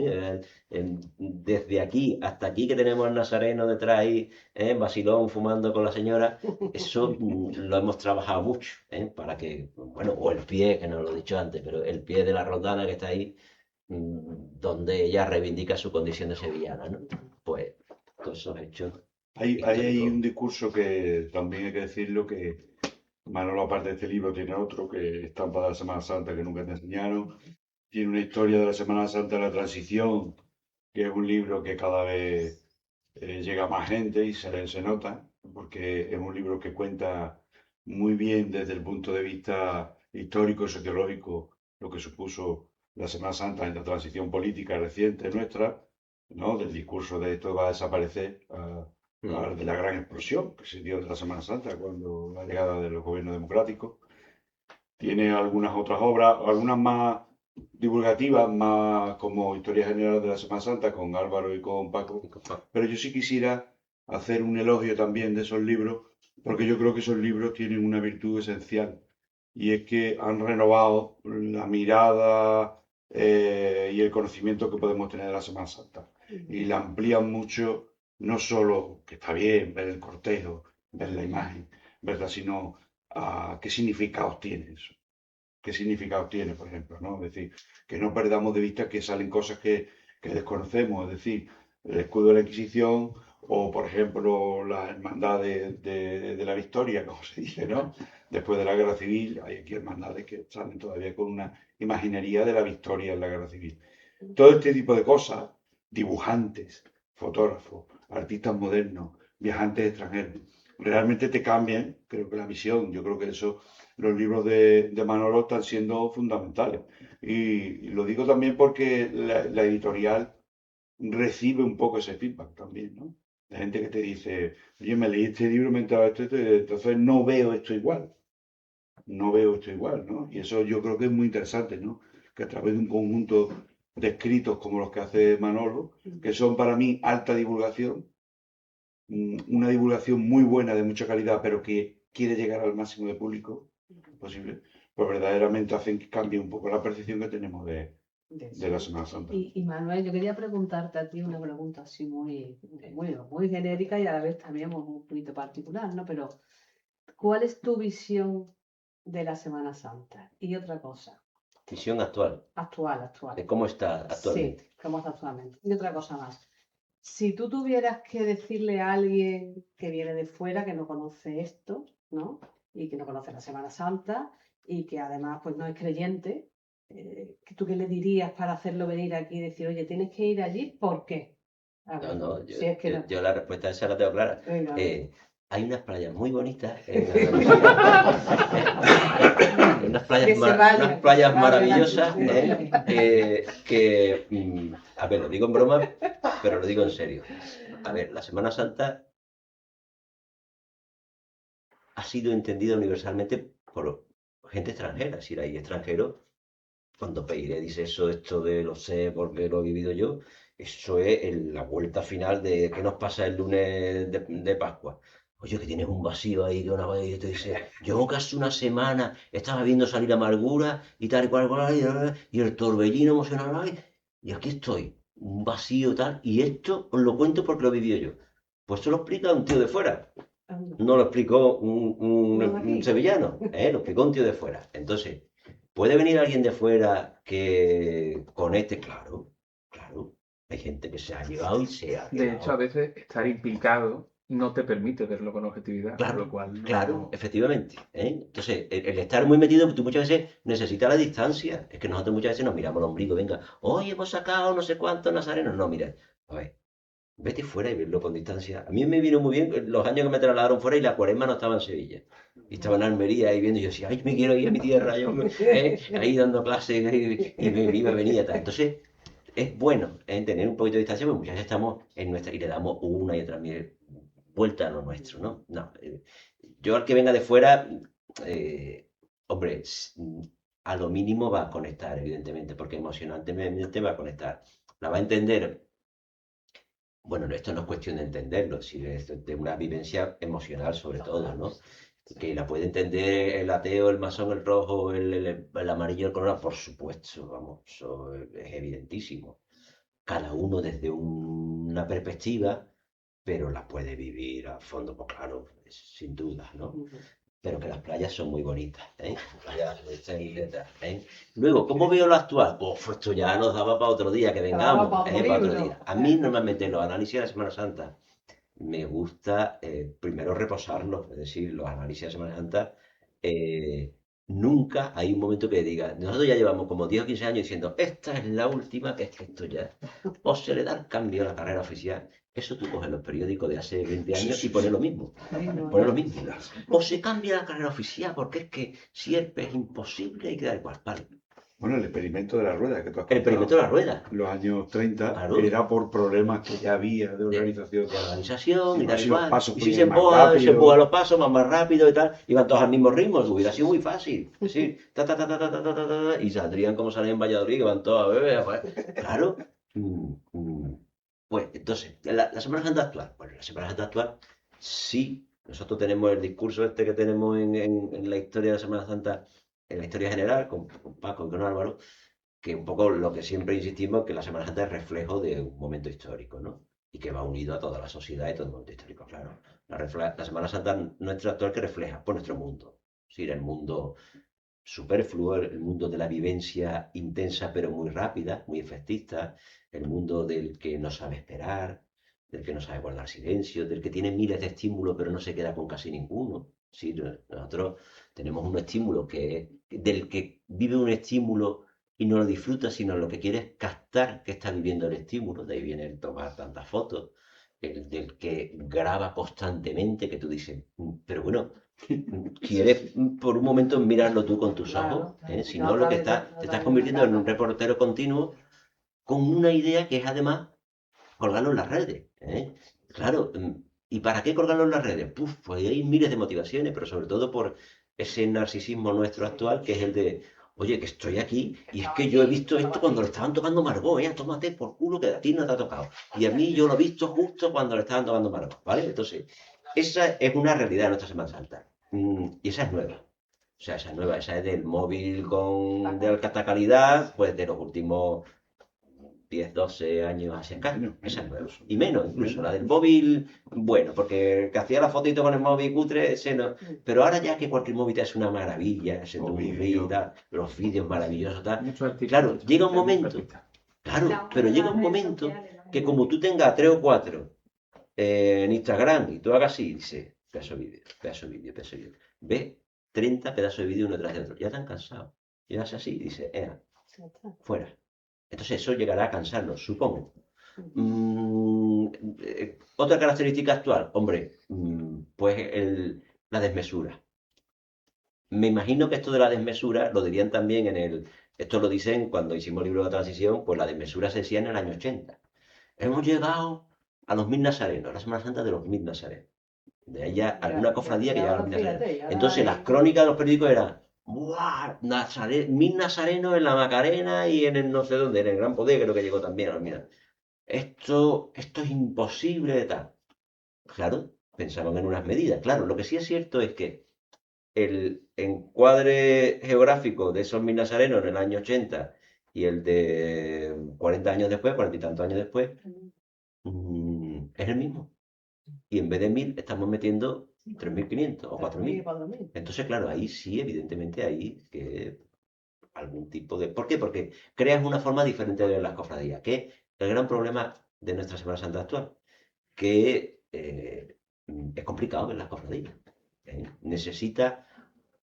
Desde aquí hasta aquí que tenemos al Nazareno detrás ahí, Basilón fumando con la señora, eso lo hemos trabajado mucho, para que, bueno, o el pie, que no lo he dicho antes, pero el pie de la Rondana que está ahí, donde ella reivindica su condición de sevillana, ¿no? Pues todos esos hechos. Hay un discurso que también hay que decirlo, que Manolo, aparte de este libro, tiene otro, que Estampa de la Semana Santa, que nunca te enseñaron. Tiene una historia de la Semana Santa de la Transición, que es un libro que cada vez llega a más gente y se nota, porque es un libro que cuenta muy bien desde el punto de vista histórico y sociológico lo que supuso la Semana Santa en la transición política reciente nuestra, ¿no? Del discurso de esto va a desaparecer, de la gran explosión que se dio de la Semana Santa cuando la llegada de los gobiernos democráticos. Tiene algunas otras obras, algunas más divulgativas, más como Historia General de la Semana Santa con Álvaro y con Paco. Pero yo sí quisiera hacer un elogio también de esos libros, porque yo creo que esos libros tienen una virtud esencial, y es que han renovado la mirada y el conocimiento que podemos tener de la Semana Santa. Y la amplían mucho, no solo, que está bien ver el cortejo, ver la imagen, ¿verdad? Sino qué significados tiene eso. ¿Qué significado tiene, por ejemplo? ¿No? Es decir, que no perdamos de vista que salen cosas que desconocemos, es decir, el escudo de la Inquisición o, por ejemplo, la hermandad de la Victoria, como se dice, ¿no? Después de la Guerra Civil, hay aquí hermandades que salen todavía con una imaginería de la victoria en la Guerra Civil. Todo este tipo de cosas, dibujantes, fotógrafos, artistas modernos, viajantes extranjeros, realmente te cambian, creo que la visión. Yo creo que eso, los libros de Manolo están siendo fundamentales. Y lo digo también porque la editorial recibe un poco ese feedback también, ¿no? La gente que te dice, oye, me leí este libro, me entraba esto, entonces no veo esto igual. No veo esto igual, ¿no? Y eso yo creo que es muy interesante, ¿no? Que a través de un conjunto de escritos como los que hace Manolo, que son para mí alta divulgación, una divulgación muy buena, de mucha calidad, pero que quiere llegar al máximo de público posible, pues verdaderamente hacen que cambie un poco la percepción que tenemos de la Semana Santa. Y Manuel, yo quería preguntarte a ti una pregunta así muy genérica y a la vez también un poquito particular, ¿no? Pero, ¿cuál es tu visión de la Semana Santa? Y otra cosa. Visión actual. Actual. De cómo está actualmente. Sí, cómo está actualmente. Y otra cosa más. Si tú tuvieras que decirle a alguien que viene de fuera, que no conoce esto, ¿no? Y que no conoce la Semana Santa y que además pues no es creyente, ¿tú qué le dirías para hacerlo venir aquí y decir, oye, tienes que ir allí? ¿Por qué? A ver, yo la respuesta a esa la tengo clara. Venga, hay unas playas muy bonitas en Andalucía. Unas playas maravillosas a ver, lo digo en broma, pero lo digo en serio. A ver, la Semana Santa ha sido entendida universalmente por gente extranjera. Es decir, hay extranjeros, cuando Peiré dice esto de lo sé porque lo he vivido yo, eso es la vuelta final de qué nos pasa el lunes de Pascua. oye, que tienes un vacío ahí, que una vez y te dice, yo casi una semana estaba viendo salir amargura y tal y cual, y el torbellino emocional, ay, y aquí estoy, un vacío tal, y esto os lo cuento porque lo he vivido yo. Pues esto lo explica un tío de fuera, Anda. no lo explicó No de un aquí. sevillano, lo explicó un tío de fuera. Entonces, ¿puede venir alguien de fuera que conecte? Claro, claro. Hay gente que se ha llegado y se ha De hecho, a quedado. veces estar implicado no te permite verlo con objetividad, con lo Claro, cual claro, no... efectivamente. Entonces, el estar muy metido, tú muchas veces necesitas la distancia. Es que nosotros muchas veces nos miramos el ombligo, venga, hoy hemos sacado no sé cuántos nazarenos. No, mira, a ver, vete fuera y verlo con distancia. A mí me vino muy bien los años que me trasladaron fuera y la cuaresma no estaba en Sevilla. Y estaba en Almería ahí viendo y yo decía, ay, me quiero ir a mi tierra, yo, ahí dando clases y me iba, venía, tal. Entonces, es bueno tener un poquito de distancia porque muchas veces estamos en nuestra y le damos una y otra vuelta a lo nuestro, ¿no? No, yo al que venga de fuera, eh, hombre, a lo mínimo va a conectar, evidentemente, porque emocionalmente va a conectar. La va a entender. Bueno, esto no es cuestión de entenderlo, sino es de una vivencia emocional sobre todo, ¿no? Que la puede entender el ateo, el masón, el rojo, el amarillo, el colorado, por supuesto, vamos, eso es evidentísimo. Cada uno desde una perspectiva, pero la puede vivir a fondo, pues claro, sin duda, ¿no? Pero que las playas son muy bonitas, ¿eh? Playas de esta isleta, ¿eh? Luego, ¿cómo veo lo actual? Pues esto ya nos daba para otro día, que Daba vengamos, para otro para otro libro. día. A mí normalmente los análisis de la Semana Santa me gusta primero reposarlos, es decir, los análisis de Semana Santa, eh, nunca hay un momento que diga, nosotros ya llevamos como 10 o 15 años diciendo, esta es la última, que es que esto ya, o se le da el cambio a la carrera oficial. Eso tú coges los periódicos de hace 20 Sí, años y sí, pones sí. lo mismo. Mismo, Pones lo ¿no? mismo. O se cambia la carrera oficial porque es que siempre es imposible y queda igual. Vale. Bueno, el experimento de la rueda que tú has El experimento contado, de la rueda. los años 30, Claro. era por problemas que ya había de organización. De organización y Digo, tal así y los cual. pasos Y si fluían más se empuja rápido. los pasos más rápido y tal, iban todos al mismo ritmo, hubiera sido muy fácil. Es decir, ta, ta, ta, ta, ta, ta, ta, ta, ta, y saldrían como salen en Valladolid, que van todos a beber. Pues, claro. Pues entonces, la Semana Santa actual. Bueno, la Semana Santa actual, sí, nosotros tenemos el discurso este que tenemos en la historia de la Semana Santa, en la historia general, con Paco y con Álvaro, que un poco lo que siempre insistimos, que la Semana Santa es reflejo de un momento histórico, ¿no? Y que va unido a toda la sociedad y todo el momento histórico, claro. La Semana Santa nuestra actual que refleja por nuestro mundo. Es decir, el mundo superfluo, el mundo de la vivencia intensa pero muy rápida, muy efectista, el mundo del que no sabe esperar, del que no sabe guardar silencio, del que tiene miles de estímulos pero no se queda con casi ninguno. Sí, nosotros tenemos un estímulo del que vive un estímulo y no lo disfruta, sino lo que quiere es captar que está viviendo el estímulo. De ahí viene el tomar tantas fotos, el del que graba constantemente, que tú dices, pero bueno, quieres por un momento mirarlo tú con tus ojos, Claro, si no no a lo que través de, estás, no a te estás través de una convirtiendo en un cámara. reportero continuo con una idea que es además colgarlo en las redes. Claro, ¿y para qué colgarlo en las redes? Pues hay miles de motivaciones, pero sobre todo por ese narcisismo nuestro actual, que es el de, oye, que estoy aquí y es que yo he visto esto cuando le estaban tocando Margot, tómate por culo que a ti no te ha tocado. Y a mí yo lo he visto justo cuando le estaban tocando Margot, ¿vale? Entonces, esa es una realidad de nuestra Semana Santa. Y esa es nueva. O sea, esa es nueva, esa es del móvil de alta calidad, pues de los últimos 10, 12 años hacia acá. Menos, Esa es nueva. incluso. Y menos, incluso. Menos. La del móvil, bueno, porque el que hacía la fotito con el móvil cutre, ese no. Pero ahora ya que cualquier móvil es una maravilla, ese Los un vídeos. tal, los vídeos maravillosos, tal. Muchos artículos, Claro, muchas llega un cosas, muchos momento, artistas. claro, pero llega un momento que como tú tengas 3 o 4 en Instagram y tú hagas así, dice, pedazo de vídeo, pedazo de vídeo, pedazo de vídeo. Ve 30 pedazos de vídeo uno tras de otro. Ya te han cansado. Y haces así, dice, fuera. Entonces eso llegará a cansarnos, supongo. Otra característica actual, hombre, pues la desmesura. Me imagino que esto de la desmesura lo dirían también esto lo dicen cuando hicimos el libro de la transición, pues la desmesura se decía en el año 80. Hemos llegado a los 1000 nazarenos, la Semana Santa de los 1000 nazarenos. De ahí ya alguna cofradía que llegaba a los 1000 nazarenos. Entonces las crónicas de los periódicos eran, ¡buah! 1000 nazarenos en la Macarena y en el no sé dónde, en el Gran Poder, creo que llegó también. Mira, esto es imposible de tal. Claro, pensaban en unas medidas. Claro, lo que sí es cierto es que el encuadre geográfico de esos 1000 nazarenos en el año 80 y el de 40 años después, 40 y tantos años después, es el mismo. Y en vez de 1000 estamos metiendo 3500 o 4000. 4.000. Entonces, claro, ahí sí, evidentemente, hay que algún tipo de... ¿Por qué? Porque creas una forma diferente de ver las cofradías, que es el gran problema de nuestra Semana Santa actual, que es complicado ver las cofradías. Necesita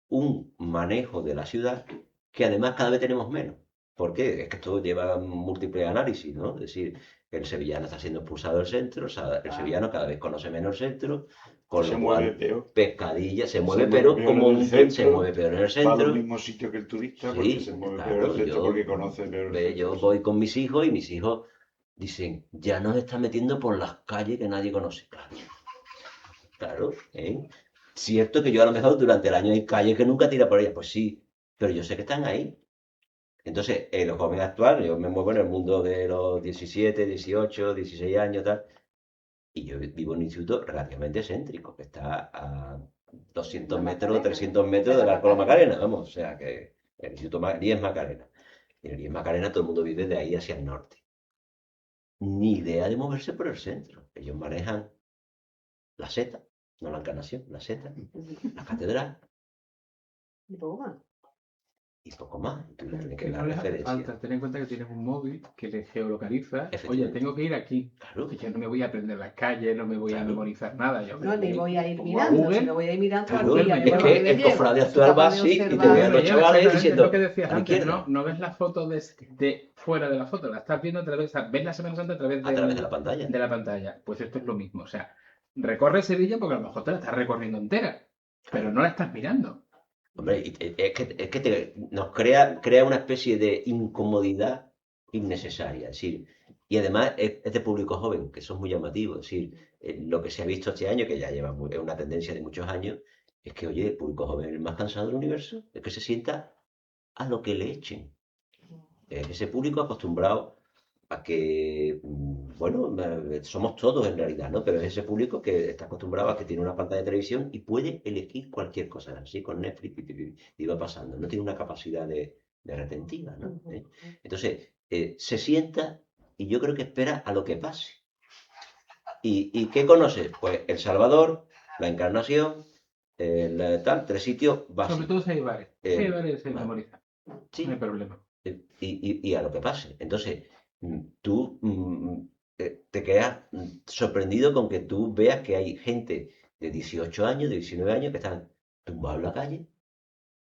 un manejo de la ciudad que además cada vez tenemos menos. ¿Por qué? Es que esto lleva múltiples análisis, ¿no? Es decir, el sevillano está siendo expulsado del centro, o sea, el sevillano cada vez conoce menos el centro, con Se lo mueve cual peor. Pescadilla se Se mueve, mueve pero peor como en el un se centro, mueve peor en el Va a centro. los mismos sitios que el turista porque Sí, se mueve peor claro, el centro yo, porque conoce peor el centro. yo voy con mis hijos y mis hijos dicen, ya nos está metiendo por las calles que nadie conoce. Claro, claro, ¿eh? Cierto que yo a lo mejor durante el año hay calles que nunca tira por ellas, pues sí, pero yo sé que están ahí. Entonces, los jóvenes actuales, yo me muevo en el mundo de los 17, 18, 16 años, tal, y yo vivo en un instituto relativamente céntrico, que está a 200 La metros, Macarena, 300 metros de del la Arco de la Macarena. Macarena, vamos, o sea que el instituto Díez Macarena. Y en el Díez Macarena todo el mundo vive de ahí hacia el norte. Ni idea de moverse por el centro. Ellos manejan la Seta, no la Encarnación, la Seta, la Catedral Y poco más. y poco más. Tú le tienes Que que no dar les hace referencia. falta. Ten en cuenta que tienes un móvil que le geolocaliza. Oye, Efectivamente. tengo que ir aquí. Claro, Y yo no me voy a aprender las calles, no me voy a Claro. memorizar nada. Yo No, ni me voy a ir pongo mirando, Google, sino voy a ir mirando claro. aquí. a ver Es por dónde que me el llevo. cofrade Soy actual capaz va de así y te observar. ve a los Ella, chavales exactamente, es diciendo lo que decías a la antes, izquierda, no ves la foto de fuera de la foto, la estás viendo a través, o sea, ves la Semana Santa a través a través de la pantalla. de la pantalla. Pues esto es lo mismo, o sea, recorre Sevilla porque a lo mejor te la estás recorriendo entera, pero no la estás mirando. Hombre, es que nos crea una especie de incomodidad innecesaria. Es decir, y además es de público joven, que eso es muy llamativo. Es decir, lo que se ha visto este año, que ya lleva es una tendencia de muchos años, es que, oye, el público joven es el más cansado del universo, es que se sienta a lo que le echen. Es ese público acostumbrado a que, bueno, somos todos en realidad, ¿no? Pero es ese público que está acostumbrado a que tiene una pantalla de televisión y puede elegir cualquier cosa, así con Netflix y va pasando, no tiene una capacidad de retentiva, ¿no? Entonces, se sienta y yo creo que espera a lo que pase. ¿Y qué conoce? Pues El Salvador, la Encarnación, tal, 3 sitios Sobre básicos. todo si hay bares. Si hay bares se Vale. memoriza. Sí, No hay problema. y a lo que pase. Entonces, tú te quedas sorprendido con que tú veas que hay gente de 18 años, de 19 años que están tumbados en la calle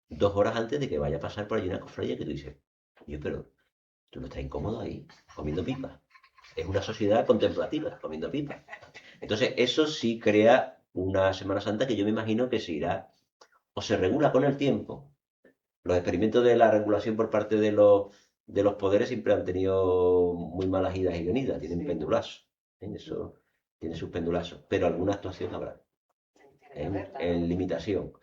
2 horas antes de que vaya a pasar por allí una cofradía que tú dices, oye, pero tú no estás incómodo ahí, comiendo pipa. Es una sociedad contemplativa, comiendo pipa. Entonces, eso sí crea una Semana Santa que yo me imagino que se irá o se regula con el tiempo. Los experimentos de la regulación por parte de los poderes siempre han tenido muy malas idas y venidas, tienen Sí. pendulazos. Eso tiene sus pendulazos, pero alguna actuación habrá en limitación.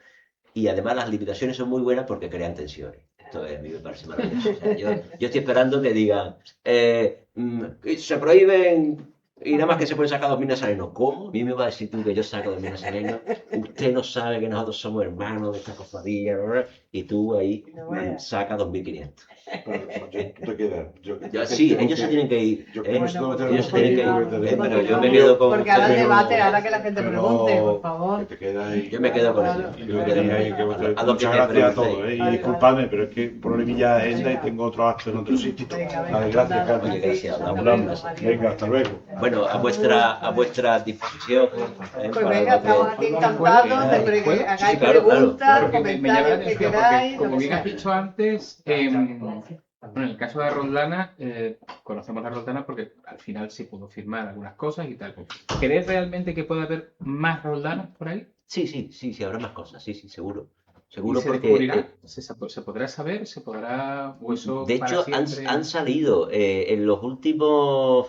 Y además las limitaciones son muy buenas porque crean tensiones. Esto a mí me parece maravilloso. O sea, yo estoy esperando que digan, se prohíben y nada más que se pueden sacar 2000 nazarenos. ¿Cómo? A mí me va a decir tú que yo saco 2000 nazarenos. Usted no sabe que nosotros somos hermanos de esta cofradía, ¿verdad? Y tú ahí sacas 2500. Tú te quedas. Sí, ellos se tienen que ir. Yo que Bueno, pues ellos se tienen que ir. continuamos, Pero yo me quedo con. porque ahora el pero- debate, ahora que la gente pero pregunte, por favor. Que te quedas ahí. Yo me quedo con Claro, ellos. Y Yo me quedo con ahí, ellos. que A lo que muchas me gracias a todos. preguntéis. Y Vale, disculpadme, pero es que problemilla de agenda y Venga. tengo otro acto en otro sitio. Venga, Vale, gracias, nada, Carmen. Oye, gracias. hasta Hablamos. luego, Hablamos. adiós. Venga, hasta luego. Bueno, a vuestra disposición. Pues para venga, lo que- estamos aquí encantados de que ¿Puedo? hagáis Sí, claro, preguntas, Porque me llama la comentarios que atención, queráis, porque como lo que bien has sea. dicho antes, bueno, en el caso de Roldana, conocemos a Roldana porque al final sí pudo firmar algunas cosas y tal. ¿Crees realmente que puede haber más Roldanas por ahí? Sí, habrá más cosas, sí, seguro. ¿Y Seguro se porque, descubrirá? ¿Se podrá saber? ¿Se podrá? ¿O eso de para hecho, siempre? han salido en los últimos...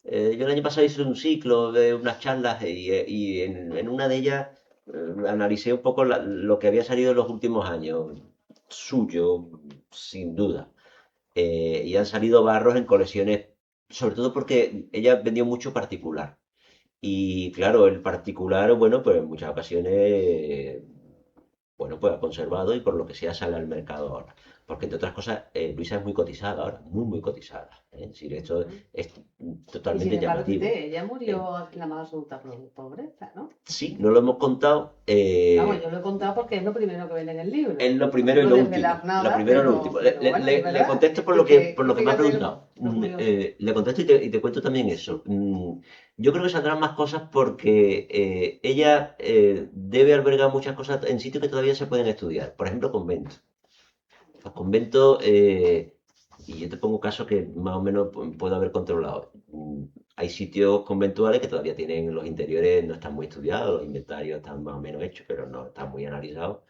yo el año pasado hice un ciclo de unas charlas y en una de ellas analicé un poco lo que había salido en los últimos años, suyo, sin duda. Y han salido barros en colecciones, sobre todo porque ella vendió mucho particular. Y claro, el particular, bueno, pues en muchas ocasiones, bueno, pues ha conservado y por lo que sea sale al mercado ahora. Porque entre otras cosas, Luisa es muy cotizada ahora, muy, muy cotizada. ¿Eh? Es decir, esto es Y sin totalmente embargo, llamativo. fíjate, ella ¿Eh? murió en la más absoluta pobreza, ¿no? Sí, no lo hemos contado. Vamos, yo lo he contado porque es lo primero que ven en el libro. Es lo No primero y quiero lo desvelar último. Lo nada, primero y lo último. pero bueno, es Le verdad. contesto por Y lo que, por lo que me ha fíjate preguntado. lo curioso. Le contesto y te cuento también eso. Yo creo que saldrán más cosas porque ella debe albergar muchas cosas en sitios que todavía se pueden estudiar. Por ejemplo, conventos. Los conventos, y yo te pongo casos que más o menos puedo haber controlado. Hay sitios conventuales que todavía tienen los interiores, no están muy estudiados, los inventarios están más o menos hechos, pero no están muy analizados.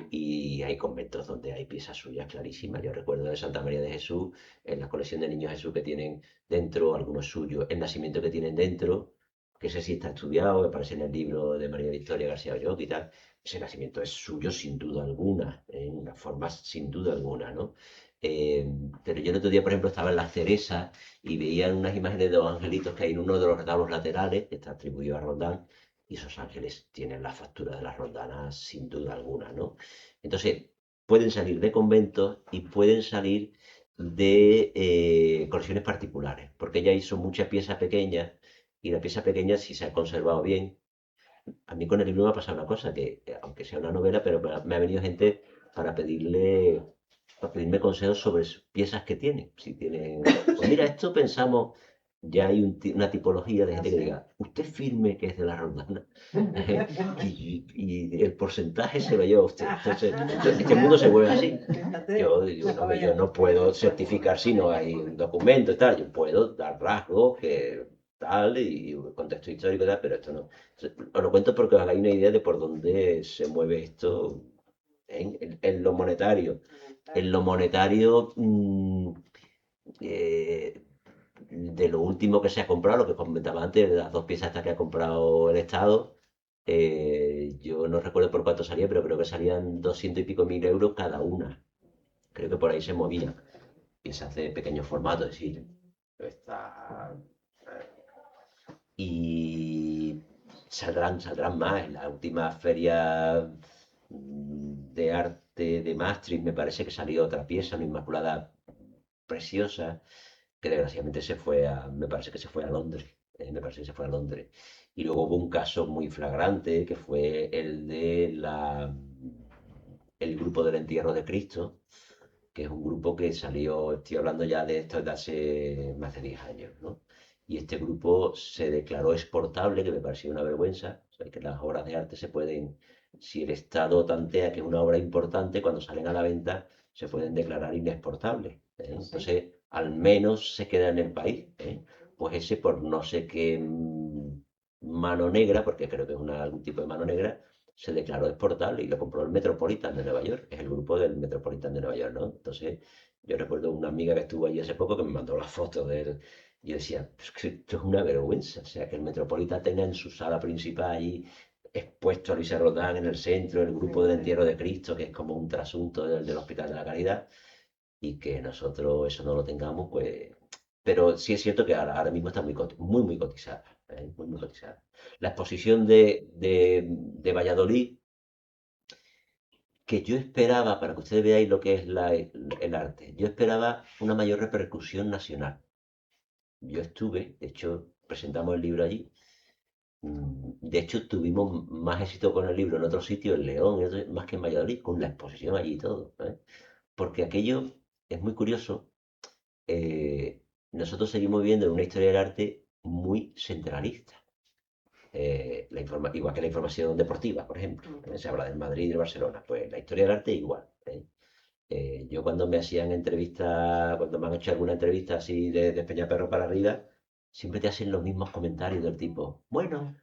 Y hay conventos donde hay piezas suyas clarísimas. Yo recuerdo de Santa María de Jesús, en la colección de Niños Jesús que tienen dentro, algunos suyos, el nacimiento que tienen dentro, que ese sí está estudiado, que aparece en el libro de María Victoria García Olloque y tal. Ese nacimiento es suyo sin duda alguna, en una forma sin duda alguna, ¿no? Pero yo el otro día, por ejemplo, estaba en la Ceresa y veía unas imágenes de los angelitos que hay en uno de los retablos laterales, que está atribuido a Roldán, y esos ángeles tienen la factura de las rondanas sin duda alguna, ¿no? Entonces, pueden salir de conventos y pueden salir de colecciones particulares, porque ella hizo muchas piezas pequeñas y la pieza pequeña, si se ha conservado bien, a mí con el libro me ha pasado una cosa, que aunque sea una novela, pero me ha venido gente para pedirme consejos sobre piezas que tiene. Si tiene, pues mira, esto pensamos, ya hay una tipología de gente que diga, usted firme que es de la Roldana y el porcentaje se lo lleva usted. Entonces, este mundo se vuelve así. Yo digo, no, yo no puedo certificar si no hay un documento y tal, yo puedo dar rasgos que tal y contexto histórico y tal, pero esto no. Os lo cuento porque os hagáis una idea de por dónde se mueve esto en lo monetario. En lo monetario, de lo último que se ha comprado, lo que comentaba antes, de las dos piezas estas que ha comprado el Estado, yo no recuerdo por cuánto salía, pero creo que salían 200 y pico mil euros cada una. Creo que por ahí se movía. Piezas de pequeño formato, es decir, está. Y saldrán más. En la última feria de arte de Maastricht me parece que salió otra pieza, una Inmaculada preciosa, que desgraciadamente me parece que se fue a Londres, me parece que se fue a Londres. Y luego hubo un caso muy flagrante que fue el de el grupo del entierro de Cristo, que es un grupo que salió, estoy hablando ya de esto desde hace más de 10 años, ¿no? Y este grupo se declaró exportable, que me pareció una vergüenza. O sea, que las obras de arte se pueden, si el Estado tantea que es una obra importante, cuando salen a la venta se pueden declarar inexportables. Entonces, al menos se queda en el país. Pues ese por no sé qué mano negra, porque creo que es algún tipo de mano negra, se declaró exportable y lo compró el Metropolitan de Nueva York, es el grupo del Metropolitan de Nueva York, ¿no? Entonces, yo recuerdo una amiga que estuvo allí hace poco que me mandó la foto de él. Y yo decía, pues que esto es una vergüenza, o sea, que el Metropolitan tenga en su sala principal allí expuesto a Luisa Rodán en el centro, el grupo del entierro de Cristo, que es como un trasunto del Hospital de la Caridad, y que nosotros eso no lo tengamos, pues. Pero sí es cierto que ahora mismo está muy, muy cotizada, muy, muy cotizada. La exposición de Valladolid, que yo esperaba, para que ustedes veáis lo que es el arte, yo esperaba una mayor repercusión nacional. Yo estuve, de hecho, presentamos el libro allí. De hecho, tuvimos más éxito con el libro en otro sitio, en León, más que en Valladolid, con la exposición allí y todo. Porque aquello es muy curioso. Nosotros seguimos viviendo en una historia del arte muy centralista. Igual que la información deportiva, por ejemplo. Se habla del Madrid y del Barcelona. Pues la historia del arte igual. Yo cuando me hacían entrevistas, cuando me han hecho alguna entrevista así de Peñaperro para arriba, siempre te hacen los mismos comentarios del tipo, bueno,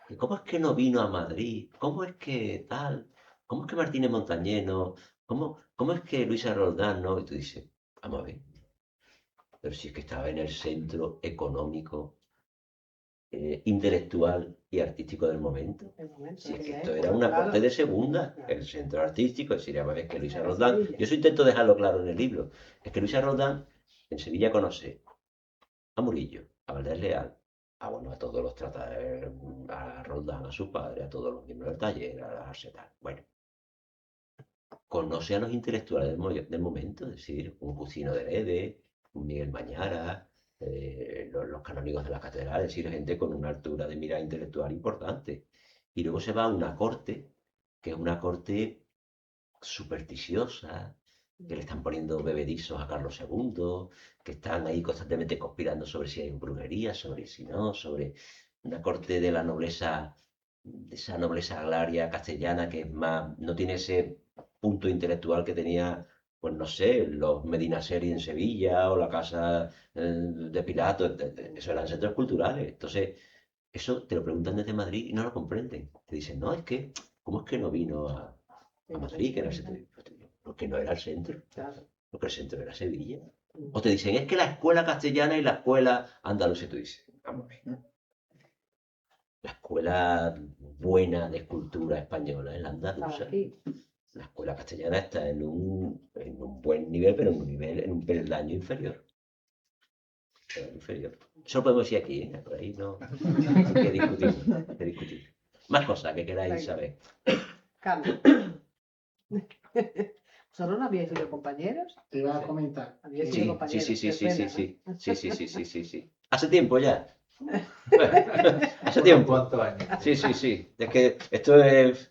¿y cómo es que no vino a Madrid? ¿Cómo es que tal? ¿Cómo es que Martínez Montañés no? ¿Cómo es que Luisa Roldán no? Y tú dices, vamos a ver, pero si es que estaba en el centro económico, intelectual y artístico del momento. Si es que esto era una corte de segunda, el centro artístico, es decir, es que Luisa Roldán, yo eso intento dejarlo claro en el libro, es que Luisa Roldán en Sevilla conoce a Murillo, a Valdés Leal, bueno, a todos los trata, a Roldán, a su padre, a todos los miembros del taller, a Arsetal. Bueno, conoce a los intelectuales del momento, es decir, un Justino de Heredia, un Miguel Mañara, los canónigos de la catedral, es decir, gente con una altura de mira intelectual importante. Y luego se va a una corte, que es una corte supersticiosa, que le están poniendo bebedizos a Carlos II, que están ahí constantemente conspirando sobre si hay brujería, sobre si no, sobre una corte de la nobleza, de esa nobleza agraria castellana que es más, no tiene ese punto intelectual que tenía, pues no sé, los Medinaceli en Sevilla o la casa de Pilato, eso eran centros culturales. Entonces, eso te lo preguntan desde Madrid y no lo comprenden. Te dicen, no, es que, ¿cómo es que no vino a Madrid, que era el centro? Porque no era el centro, Claro. porque el centro era Sevilla. O te dicen, es que la escuela castellana y la escuela andaluza. Tú dices, vamos a ver. La escuela buena de escultura española es la andaluza. La escuela castellana está en un buen nivel, pero en un peldaño inferior. Eso lo podemos decir aquí, ¿eh? Por ahí no hay que discutir, hay que discutir. Más cosas que queráis saber. Carlos. ¿Vosotros no habíais sido compañeros? Te iba a comentar. Habíais Sí, sido compañeros. sí, sí, qué sí, pena, sí, ¿no? sí, sí, sí, sí, sí, sí. Hace tiempo ya. Hace Unos tiempo. cuantos años. Sí, sí, sí. Es que esto es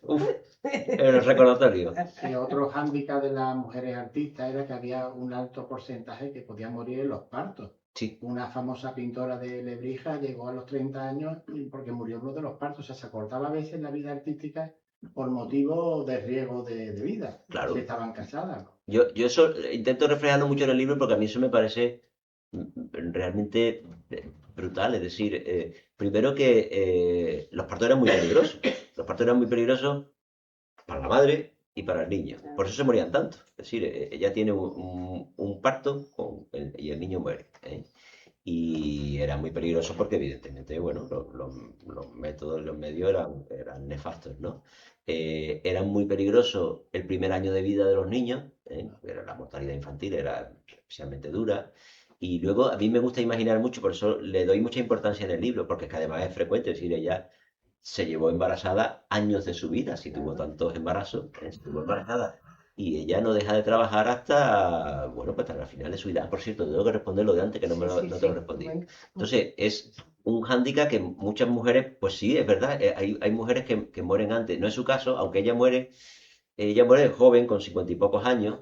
el recordatorio. Y otro hándicap de las mujeres artistas era que había un alto porcentaje que podían morir en los partos. Sí. Una famosa pintora de Lebrija llegó a los 30 años porque murió en uno de los partos. O sea, se acortaba a veces la vida artística por motivo de riesgo de vida. Claro. Si estaban casadas. Yo eso intento reflejarlo mucho en el libro porque a mí eso me parece realmente brutal. Es decir, primero que los partos eran muy peligrosos. Los partos eran muy peligrosos para la madre y para el niño. Por eso se morían tanto. Es decir, ella tiene un parto y el niño muere. Y era muy peligroso porque evidentemente, bueno, los métodos, los medios eran nefastos, ¿no? Eran muy peligrosos el primer año de vida de los niños, pero la mortalidad infantil era especialmente dura. Y luego a mí me gusta imaginar mucho, por eso le doy mucha importancia en el libro, porque es que además es frecuente, es decir, ella se llevó embarazada años de su vida, si tuvo tantos embarazos, estuvo embarazada. Y ella no deja de trabajar hasta, bueno, pues hasta el final de su vida. Por cierto, tengo que responder lo de antes, que no te lo respondí. Entonces, es un hándicap que muchas mujeres, pues sí, es verdad, hay mujeres que mueren antes. No es su caso, aunque ella muere joven, con 50 y pocos años,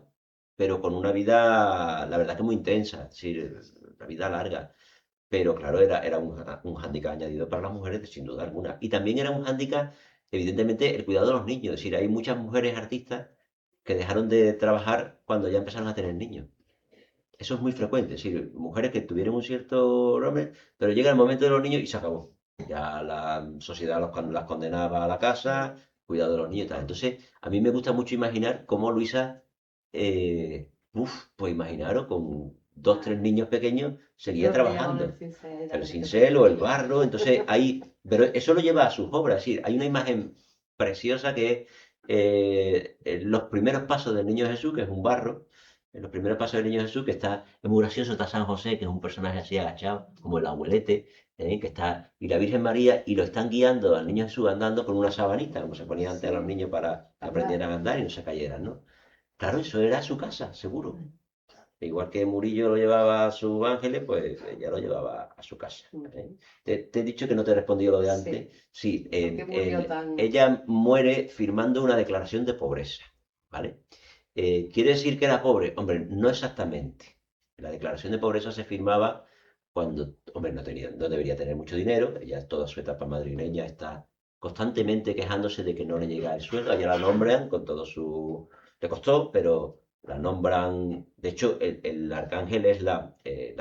pero con una vida, la verdad que muy intensa, es decir, una vida larga. Pero claro, era un hándicap añadido para las mujeres, sin duda alguna. Y también era un hándicap, evidentemente, el cuidado de los niños. Es decir, hay muchas mujeres artistas que dejaron de trabajar cuando ya empezaron a tener niños. Eso es muy frecuente, es decir, mujeres que tuvieron un cierto nombre, pero llega el momento de los niños y se acabó. Ya la sociedad las condenaba a la casa, cuidado de los niños y tal. Entonces, a mí me gusta mucho imaginar cómo Luisa, pues imaginaros, con dos, tres niños pequeños, seguía trabajando. El cincel o el barro, entonces ahí, pero eso lo lleva a sus obras, es decir, hay una imagen preciosa que es los primeros pasos del Niño Jesús, que es un barro, en los primeros pasos del Niño Jesús, que está, es muy gracioso, está San José, que es un personaje así agachado, como el abuelete, que está, y la Virgen María, y lo están guiando al Niño Jesús andando con una sabanita, como se ponía antes a los niños para que aprendieran a andar y no se cayeran, ¿no? Claro, eso era su casa, seguro. Igual que Murillo lo llevaba a sus ángeles, pues ella lo llevaba a su casa. Te he dicho que no te he respondido lo de antes. Sí, ella muere firmando una declaración de pobreza, ¿vale? ¿Quiere decir que era pobre? Hombre, no exactamente. La declaración de pobreza se firmaba cuando, hombre, no debería tener mucho dinero. Ella, toda su etapa madrileña, está constantemente quejándose de que no le llega el sueldo. Ella la nombran con todo su... Le costó, pero la nombran... De hecho, el arcángel es la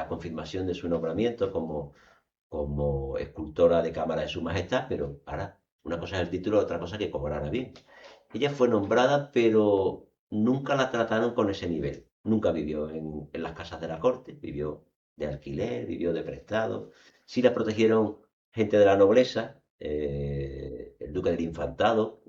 confirmación de su nombramiento como escultora de cámara de su majestad, pero ahora una cosa es el título, otra cosa que cobrara bien. Ella fue nombrada, pero nunca la trataron con ese nivel. Nunca vivió en las casas de la corte, vivió de alquiler, vivió de prestado. Sí la protegieron gente de la nobleza, el duque del Infantado,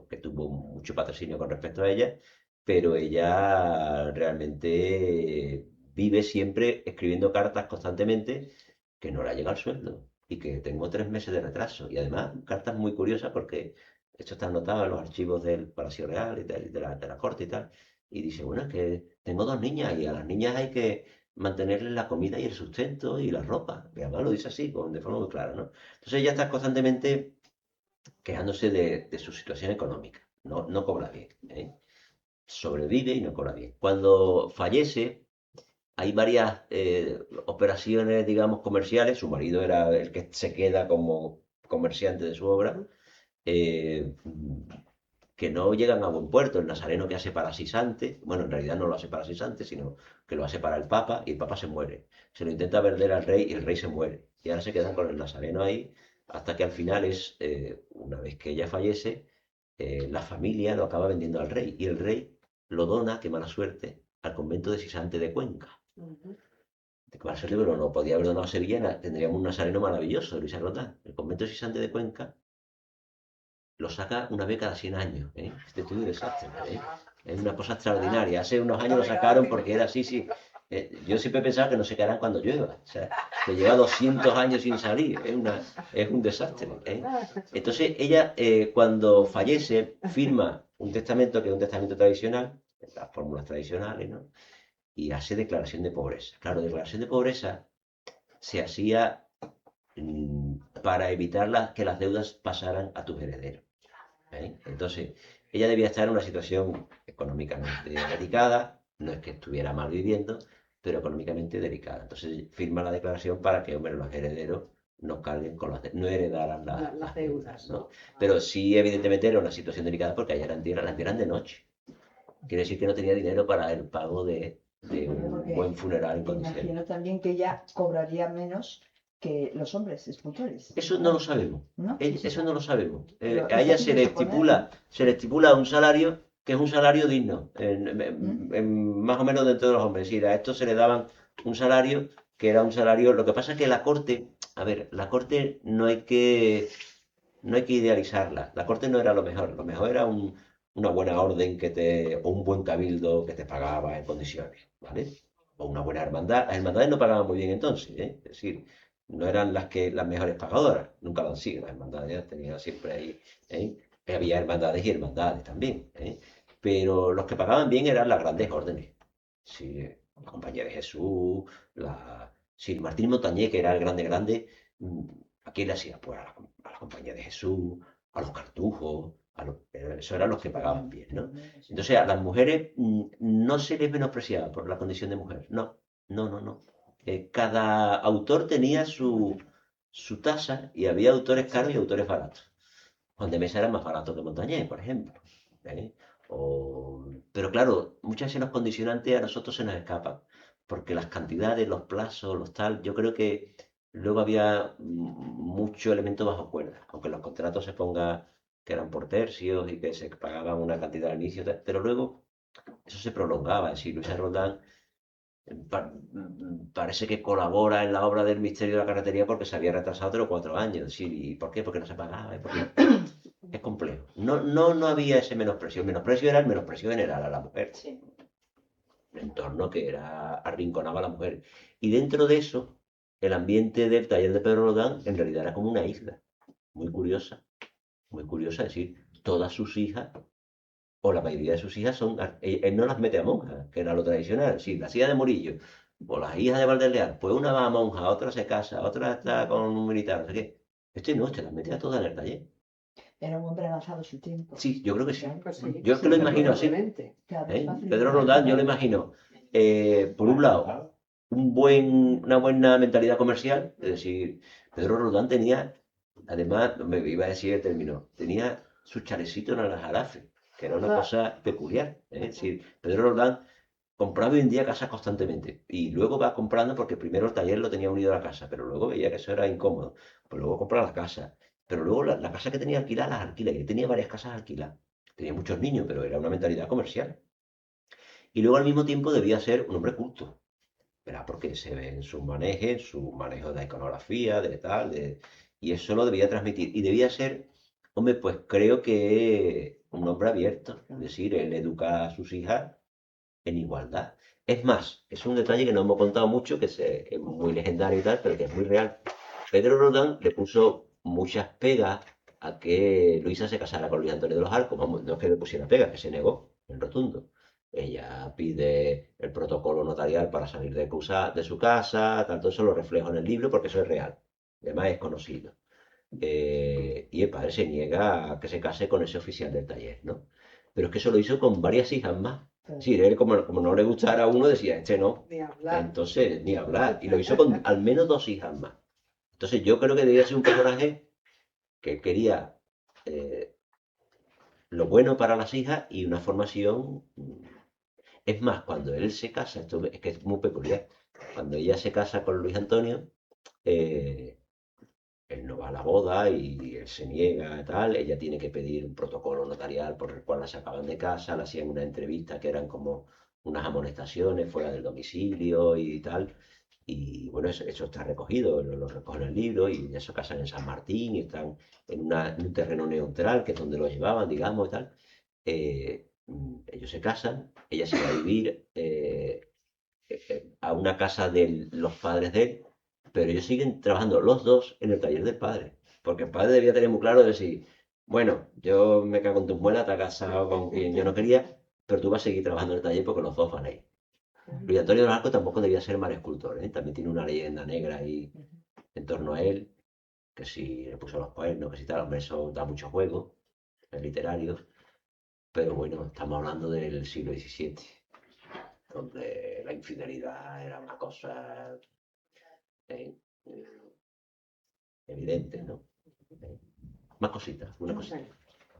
que tuvo mucho patrocinio con respecto a ella, pero ella realmente vive siempre escribiendo cartas constantemente que no le llega el sueldo. y que tengo 3 meses de retraso. Y además, cartas muy curiosas porque esto está anotado en los archivos del Palacio Real y de la corte y tal. Y dice, bueno, es que tengo 2 niñas y a las niñas hay que mantenerles la comida y el sustento y la ropa. Y además lo dice así, de forma muy clara, ¿no? Entonces ella está constantemente quejándose de su situación económica. No cobra bien, ¿eh? Sobrevive y no cobra bien. Cuando fallece, hay varias operaciones, digamos, comerciales. Su marido era el que se queda como comerciante de su obra, eh, que no llegan a buen puerto. El nazareno que hace para Sisante, bueno, en realidad no lo hace para Sisante, sino que lo hace para el Papa, y el Papa se muere. Se lo intenta vender al rey y el rey se muere. Y ahora se quedan con el nazareno ahí, hasta que al final una vez que ella fallece, la familia lo acaba vendiendo al rey, y el rey lo dona, qué mala suerte, al convento de Sisante de Cuenca. De qué mala suerte, pero no podía haber donado a Sevilla, tendríamos un nazareno maravilloso de Luisa Roldán. El convento de Sisante de Cuenca lo saca una vez cada 100 años, ¿eh? Este es un desastre, ¿eh? Es una cosa extraordinaria. Hace unos años lo sacaron porque era así, sí. Yo siempre pensaba que no se quedarán cuando llueva. O sea, que lleva 200 años sin salir. Es un desastre, ¿eh? Entonces, ella, cuando fallece, firma un testamento, que es un testamento tradicional, las fórmulas tradicionales, ¿no? Y hace declaración de pobreza. Claro, declaración de pobreza se hacía para evitar que las deudas pasaran a tus herederos, ¿eh? Entonces, ella debía estar en una situación económicamente delicada, no es que estuviera mal viviendo, pero económicamente delicada. Entonces, firma la declaración para que, hombre, los herederos no carguen con no heredaran las deudas, ¿no? Pero sí, evidentemente, era una situación delicada porque allá las entierran de noche. Quiere decir que no tenía dinero para el pago de un buen funeral en condiciones. Imagino también que ella cobraría menos que los hombres escultores. Eso no lo sabemos. ¿No? Eso no lo sabemos. Pero A ella es fácil se le estipula un salario que es un salario digno, más o menos dentro de los hombres. Es decir, a esto se le daban un salario que era un salario. Lo que pasa es que la corte, a ver, la corte no hay que idealizarla. La corte no era lo mejor era una buena orden o un buen cabildo que te pagaba en condiciones, ¿vale? O una buena hermandad. Las hermandades no pagaban muy bien entonces, ¿eh? Es decir, no eran las mejores pagadoras, nunca lo han sido. Las hermandades tenían siempre ahí, ¿eh? Había hermandades y hermandades también, ¿eh? Pero los que pagaban bien eran las grandes órdenes. Sí, la Compañía de Jesús, sí, Martín Montañé, que era el grande, ¿a quién le hacía? Pues a la Compañía de Jesús, a los cartujos, eso eran los que pagaban bien, ¿no? Entonces a las mujeres no se les menospreciaba por la condición de mujer, no. Cada autor tenía su tasa, y había autores caros y autores baratos. Juan de Mesa era más barato que Montañés, por ejemplo, ¿eh? Pero claro, muchas veces los condicionantes a nosotros se nos escapan, porque las cantidades, los plazos, los tal, yo creo que luego había mucho elemento bajo cuerda, aunque los contratos se ponga que eran por tercios y que se pagaban una cantidad al inicio, pero luego eso se prolongaba. Es decir, Luisa Roldán parece que colabora en la obra del Misterio de la Carretería porque se había retrasado 3 o 4 años. Sí, ¿y por qué? Porque no se pagaba. Es complejo. No había ese menosprecio. El menosprecio era el menosprecio general a la mujer. Sí. El entorno que arrinconaba a la mujer. Y dentro de eso, el ambiente del taller de Pedro Roldán en realidad era como una isla. Muy curiosa. Muy curiosa. Es decir, todas sus hijas, o la mayoría de sus hijas él no las mete a monjas, que era lo tradicional. Sí, las hijas de Murillo, o las hijas de Valdellear, pues una va a monja, otra se casa, otra está con un militar, no sé qué. No, las mete a todas en el taller. Era un hombre avanzado su tiempo. Sí, yo creo que sí. Pues sí, Yo es que lo imagino así. Pedro Roldán, yo lo imagino, por un lado, una buena mentalidad comercial, es decir, Pedro Roldán tenía, además, me iba a decir el término, tenía su chalecito en Aljarafe, que era una cosa peculiar, ¿eh? Es decir, Pedro Roldán compraba hoy en día casas constantemente, y luego va comprando porque primero el taller lo tenía unido a la casa, pero luego veía que eso era incómodo, pues luego compraba la casa, pero luego la casa que tenía alquilada las alquila, y él tenía varias casas alquiladas, tenía muchos niños, pero era una mentalidad comercial. Y luego al mismo tiempo debía ser un hombre culto, ¿verdad? Porque se ve en su manejo de la iconografía, de tal, y eso lo debía transmitir. Y debía ser, hombre, pues creo que un hombre abierto, es decir, él educa a sus hijas en igualdad. Es más, es un detalle que no hemos contado mucho, que es muy legendario y tal, pero que es muy real. Pedro Roldán le puso muchas pegas a que Luisa se casara con Luis Antonio de los Arcos. Vamos, no es que le pusiera pegas, que se negó en rotundo. Ella pide el protocolo notarial para salir de su casa, tanto eso lo reflejo en el libro porque eso es real. Además es conocido. Y el padre se niega a que se case con ese oficial del taller, ¿no? Pero es que eso lo hizo con varias hijas más. Sí, él como no le gustara a uno decía, este no. Ni hablar. Entonces, ni hablar. Y lo hizo con al menos 2 hijas más. Entonces yo creo que debía ser un personaje que quería lo bueno para las hijas y una formación. Es más, cuando él se casa, esto es que es muy peculiar, cuando ella se casa con Luis Antonio, eh, él no va a la boda y él se niega y tal, ella tiene que pedir un protocolo notarial por el cual la sacaban de casa, le hacían una entrevista que eran como unas amonestaciones fuera del domicilio y tal. Y bueno, eso está recogido, lo recoge en el libro y ya se casan en San Martín y están en un terreno neutral, que es donde lo llevaban, digamos, y tal. Ellos se casan, ella se va a vivir a una casa de los padres de él, pero ellos siguen trabajando los dos en el taller del padre, porque el padre debía tener muy claro de decir, bueno, yo me cago en tu muela, te has casado con quien yo no quería, pero tú vas a seguir trabajando en el taller porque los dos van a ir. Luis Antonio de los Arcos tampoco debía ser mal escultor, ¿eh? También tiene una leyenda negra ahí en torno a él, que si le puso los cuernos, que si tal, hombre, eso da mucho juego, es literario, pero bueno, estamos hablando del siglo XVII, donde la infidelidad era una cosa eh, evidente, ¿no? Más cositas, una cosita.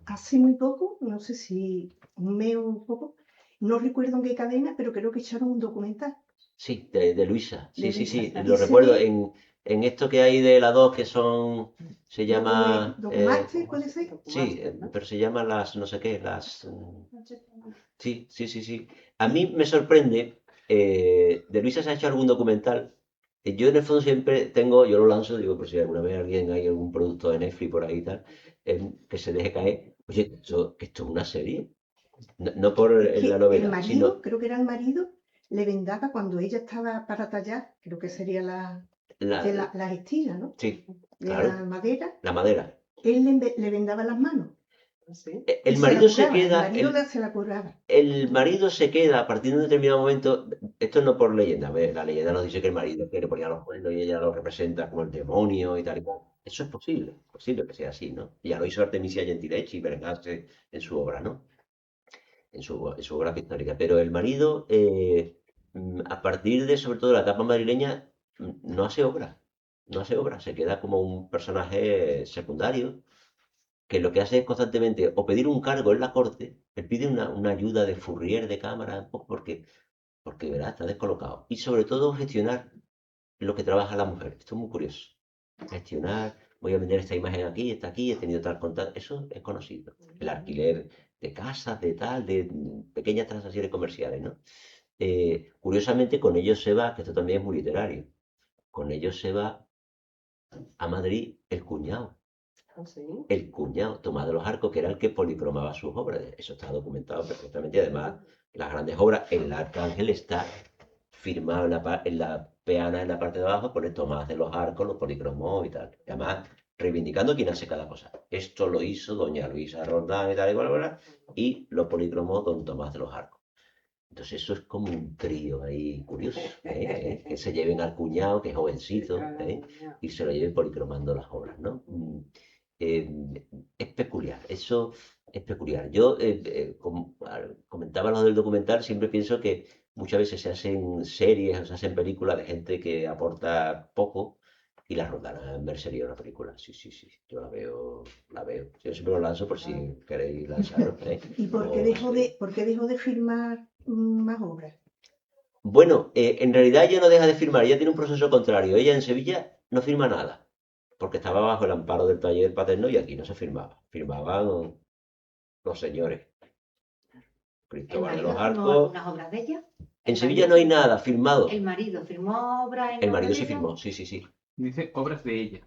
Hace muy poco, no sé si un mes o un poco, no recuerdo en qué cadena, pero creo que echaron un documental. Sí, de Luisa. Sí, De sí, Luisa. sí, Y lo se recuerdo. ve- En esto que hay de las dos que son, se llama, Documaster, ¿puede ser? sí, pero se llama las, no sé qué, sí, sí, sí, sí. A mí me sorprende, de Luisa se ha hecho algún documental. Yo en el fondo siempre tengo, yo lo lanzo, digo, por si alguna vez alguien hay algún producto de Netflix por ahí y tal, que se deje caer. Oye, esto es una serie. No por Es que la el novela, marido, sino creo que era el marido, le vendaba cuando ella estaba para tallar, creo que sería la, las estilas, ¿no? sí, De claro, la madera, la madera. él le vendaba las manos. ¿Sí? Y El se la marido se curaba, el queda, marido se la curaba. el marido se queda a partir de un determinado momento, esto no por leyenda, ¿ves? La leyenda nos dice que el marido que le ponía los cuernos y ella lo representa como el demonio y tal y cual. Eso es posible que sea así, ¿no? Ya lo hizo Artemisia Gentileschi, Berengase en su obra, ¿no? En su obra pictórica. Pero el marido, a partir de sobre todo la etapa madrileña, no hace obra, no hace obra, se queda como un personaje secundario que lo que hace es constantemente o pedir un cargo en la corte, él pide una ayuda de furrier de cámara, porque ¿verdad? Está descolocado. Y sobre todo gestionar lo que trabaja la mujer. Esto es muy curioso. Gestionar, voy a vender esta imagen aquí, esta aquí, he tenido tal contacto. Eso es conocido. El alquiler de casas, de tal, de pequeñas transacciones comerciales, ¿no? Curiosamente, con ellos se va, que esto también es muy literario, con ellos se va a Madrid el cuñado. ¿Sí? El cuñado, Tomás de los Arcos, que era el que policromaba sus obras. Eso está documentado perfectamente. Y además, las grandes obras, el Arcángel está firmado en la peana, en la parte de abajo, pone Tomás de los Arcos, lo policromó y tal. Y además, reivindicando quién hace cada cosa. Esto lo hizo doña Luisa Roldán y tal, y lo policromó don Tomás de los Arcos. Entonces eso es como un trío ahí curioso, que se lleven al cuñado, que es jovencito, y se lo lleven policromando las obras, ¿no? Eh, es peculiar, eso es peculiar. Yo comentaba lo del documental, siempre pienso que muchas veces se hacen series o se hacen películas de gente que aporta poco y la Roldán merecería una película. Sí, sí, sí, yo la veo, la veo. Yo siempre lo lanzo por si queréis lanzarlo. ¿Y por qué dejó de firmar más obras? Bueno, en realidad ella no deja de firmar, ella tiene un proceso contrario. Ella en Sevilla no firma nada, porque estaba bajo el amparo del taller paterno y aquí no se firmaba. Firmaban los señores. ¿El Cristóbal de marido los firmó Arcos. algunas obras de ella? En ¿El Sevilla marido no hay firmó? nada firmado. ¿El marido firmó obras en El obra marido de sí ella? firmó, sí, sí, sí. Dice obras de ella.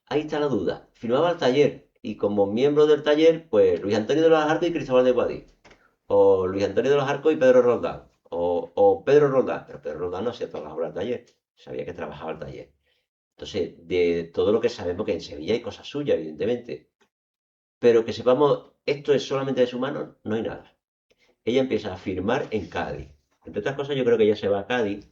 Ahí está la duda. Firmaba el taller y como miembro del taller, pues Luis Antonio de los Arcos y Cristóbal de Guadix. O Luis Antonio de los Arcos y Pedro Roldán. O Pedro Roldán. Pero Pedro Roldán no hacía todas las obras del taller. Sabía que trabajaba el taller. Entonces, de todo lo que sabemos, que en Sevilla hay cosas suyas, evidentemente, pero que sepamos, esto es solamente de su mano, no hay nada. Ella empieza a firmar en Cádiz. Entre otras cosas, yo creo que ella se va a Cádiz,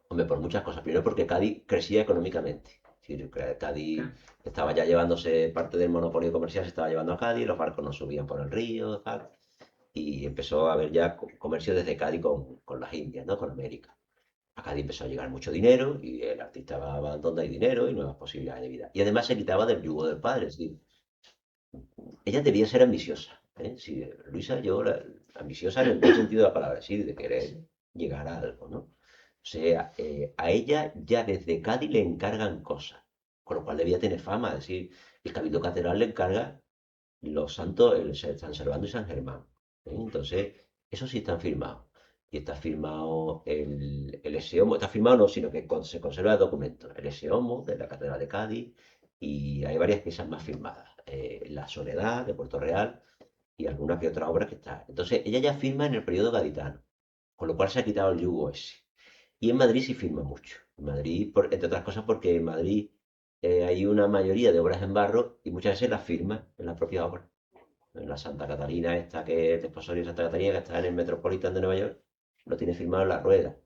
hombre, por muchas cosas. Primero porque Cádiz crecía económicamente. Es decir, Cádiz estaba ya llevándose parte del monopolio comercial, se estaba llevando a Cádiz, los barcos no subían por el río, tal. Y empezó a haber ya comercio desde Cádiz con las Indias, ¿no? Con América. A Cádiz empezó a llegar mucho dinero y el artista va donde hay dinero y nuevas posibilidades de vida. Y además se quitaba del yugo del padre, es decir, ella debía ser ambiciosa. ¿Eh? Sí, Luisa, ambiciosa en el buen sentido de la palabra, sí, de querer llegar a algo, ¿no? O sea, a ella ya desde Cádiz le encargan cosas, con lo cual debía tener fama, es decir, el Cabildo Catedral le encarga los santos, el San Servando y San Germán. ¿Eh? Entonces, eso sí están firmados. Y está firmado el ese homo, está firmado no, sino que se conserva el documento, el ese homo de la Catedral de Cádiz, y hay varias piezas más firmadas. La Soledad de Puerto Real y alguna que otra obra que está. Entonces, ella ya firma en el periodo gaditano, con lo cual se ha quitado el yugo ese. Y en Madrid sí firma mucho. En Madrid, entre otras cosas, porque en Madrid hay una mayoría de obras en barro y muchas veces las firma en la propia obra. En la Santa Catalina, esta que es desposorio de Santa Catalina, que está en el Metropolitan de Nueva York, lo tiene firmado en la rueda.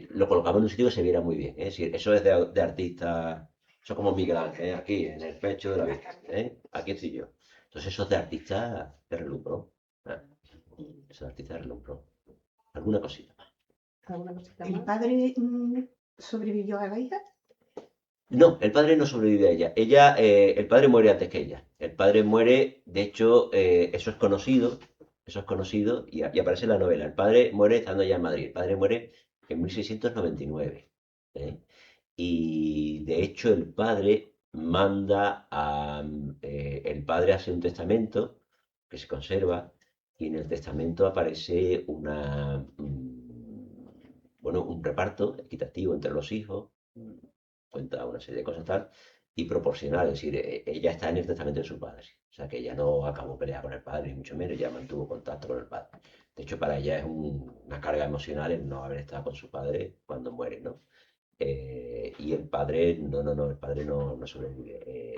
Lo colocamos en un sitio que se viera muy bien. Es decir, eso es de artista, eso es como Miguel Ángel, aquí, en el pecho de la Virgen. Aquí estoy yo. Entonces, eso es de artista de relumbrón. Eso es de artista de relumbrón. Alguna cosita más. ¿Alguna cosita ¿El más? padre sobrevivió a la hija? No, el padre no sobrevive a ella. El padre muere antes que ella. El padre muere, de hecho, eso es conocido y aparece en la novela. El padre muere estando ya en Madrid. El padre muere en 1699. ¿Eh? Y de hecho el padre el padre hace un testamento que se conserva y en el testamento aparece bueno, un reparto equitativo entre los hijos, cuenta una serie de cosas tal, y proporcional, es decir, ella está en el testamento de su padre, o sea que ella no acabó peleada con el padre, ni mucho menos, ella mantuvo contacto con el padre. De hecho, para ella es una carga emocional el no haber estado con su padre cuando muere, ¿no? Y el padre, no, el padre no sobrevive.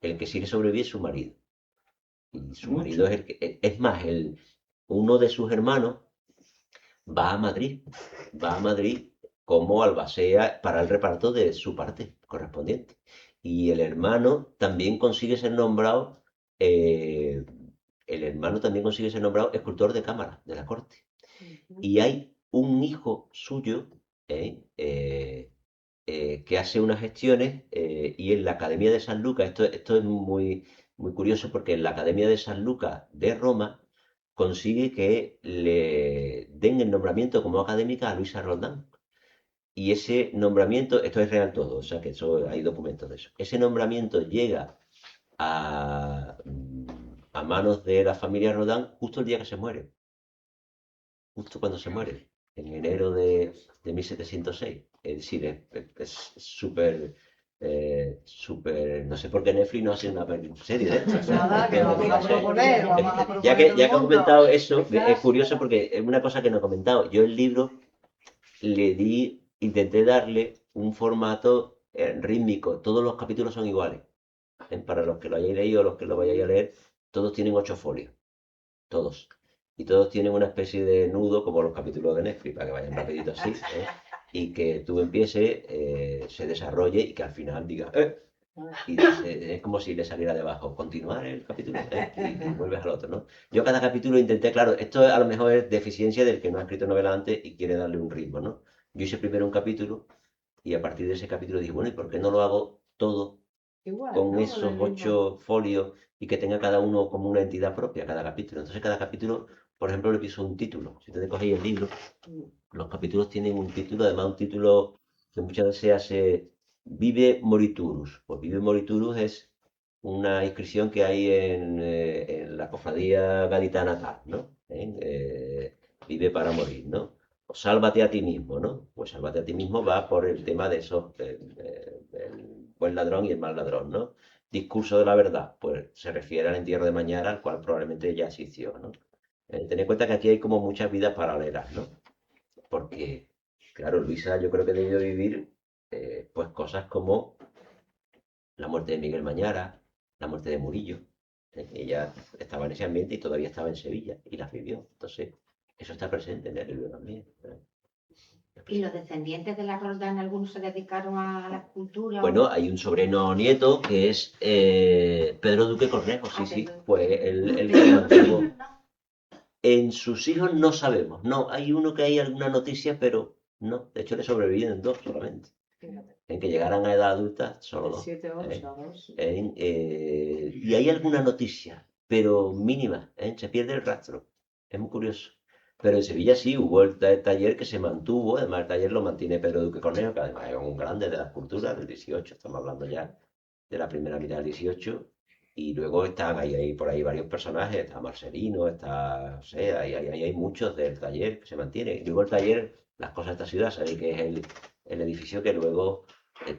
El que sí le sobrevive es su marido. Y su marido es el que, es más, uno de sus hermanos va a Madrid como albacea para el reparto de su parte correspondiente. Y eh, el hermano también consigue ser nombrado escultor de cámara de la corte. Y hay un hijo suyo que hace unas gestiones y en la Academia de San Lucas, esto es muy curioso porque en la Academia de San Lucas de Roma consigue que le den el nombramiento como académica a Luisa Roldán. Y ese nombramiento, esto es real todo, o sea que hay documentos de eso. Ese nombramiento llega a manos de la familia Rodán justo el día que se muere, justo cuando se muere, en enero de 1706. Es decir, es súper, no sé por qué Netflix no hace una serie de esto. Nada, que vamos a proponer, vamos a proponer Ya que todo el ha mundo. comentado eso, es Exacto. curioso porque es una cosa que no he comentado. Yo el libro intenté darle un formato rítmico. Todos los capítulos son iguales. Para los que lo hayáis leído o los que lo vayáis a leer, todos tienen 8 folios. Todos. Y todos tienen una especie de nudo, como los capítulos de Netflix, para que vayan rapidito así. Y que tú empieces, se desarrolle y que al final digas, y es como si le saliera debajo, continuar el capítulo, y vuelves al otro, ¿no? Yo cada capítulo intenté, claro, esto a lo mejor es deficiencia del que no ha escrito novela antes y quiere darle un ritmo, ¿no? Yo hice primero un capítulo y a partir de ese capítulo dije, bueno, ¿y por qué no lo hago todo Igual, con ¿no? esos el mismo. 8 folios y que tenga cada uno como una entidad propia, cada capítulo? Entonces cada capítulo, por ejemplo, le piso un título. Si ustedes cogéis el libro, los capítulos tienen un título, además un título que muchas veces se hace Vive Moriturus. Pues Vive Moriturus es una inscripción que hay en la cofradía gaditana tal, ¿no? Vive para morir, ¿no? O sálvate a ti mismo, ¿no? Pues sálvate a ti mismo va por el tema de esos, el buen ladrón y el mal ladrón, ¿no? Discurso de la verdad, pues se refiere al entierro de mañana, al cual probablemente ya asistió, ¿no? Ten en cuenta que aquí hay como muchas vidas paralelas, ¿no? Porque, claro, Luisa yo creo que debió vivir pues cosas como la muerte de Miguel Mañara, la muerte de Murillo. Ella estaba en ese ambiente y todavía estaba en Sevilla y las vivió. Entonces, eso está presente en el libro también. ¿Y los descendientes de la Roldán, algunos se dedicaron a la escultura? Bueno, hay un sobrino nieto que es Pedro Duque Cornejo, sí, sí, fue el que mantuvo. En sus hijos no sabemos, no, hay uno que hay alguna noticia, pero no, de hecho le sobreviven 2 solamente. En que llegaran a edad adulta, solo 2. 7, 8, 2. Y hay alguna noticia, pero mínima, se pierde el rastro, es muy curioso. Pero en Sevilla sí hubo el taller que se mantuvo, además el taller lo mantiene Pedro Duque Cornejo, que además es un grande de la escultura del 18, estamos hablando ya de la primera mitad del 18, y luego están ahí por ahí varios personajes, está Marcelino, está, no sé, hay muchos del taller que se mantiene. Y luego el taller, las cosas de esta ciudad, sabéis que es el edificio que luego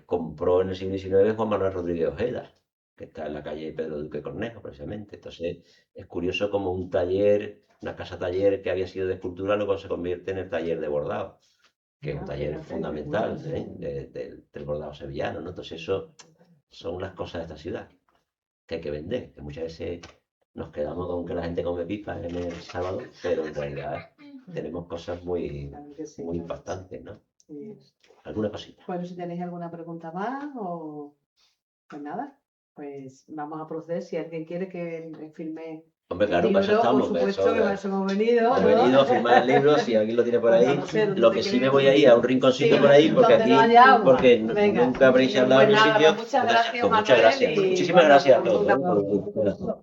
compró en el siglo XIX Juan Manuel Rodríguez Ojeda, que está en la calle Pedro Duque Cornejo, precisamente. Entonces, es curioso como un taller, una casa taller que había sido de escultura, luego se convierte en el taller de bordado, que es un taller fundamental del bordado sevillano, ¿no? Entonces, eso son las cosas de esta ciudad que hay que vender, que muchas veces nos quedamos con que la gente come pipas en el sábado, pero en realidad tenemos cosas muy, muy impactantes, ¿no? ¿Alguna cosita? Bueno, si tenéis alguna pregunta más o pues nada, pues vamos a proceder. Si alguien quiere que filme Hombre, el claro, libro, para eso estamos. por supuesto que para eso hemos venido. Hemos ¿no? venido a firmar el libro, si alguien lo tiene por Pues ahí. no sé, Lo que sí me voy a ir a un rinconcito por ahí, porque donde aquí, no haya agua. porque Venga. nunca habréis hablado Pues en un nada, sitio. pues muchas gracias, Pues muchas Manuel, gracias. y Muchísimas bueno, gracias a pues todos. un aplauso.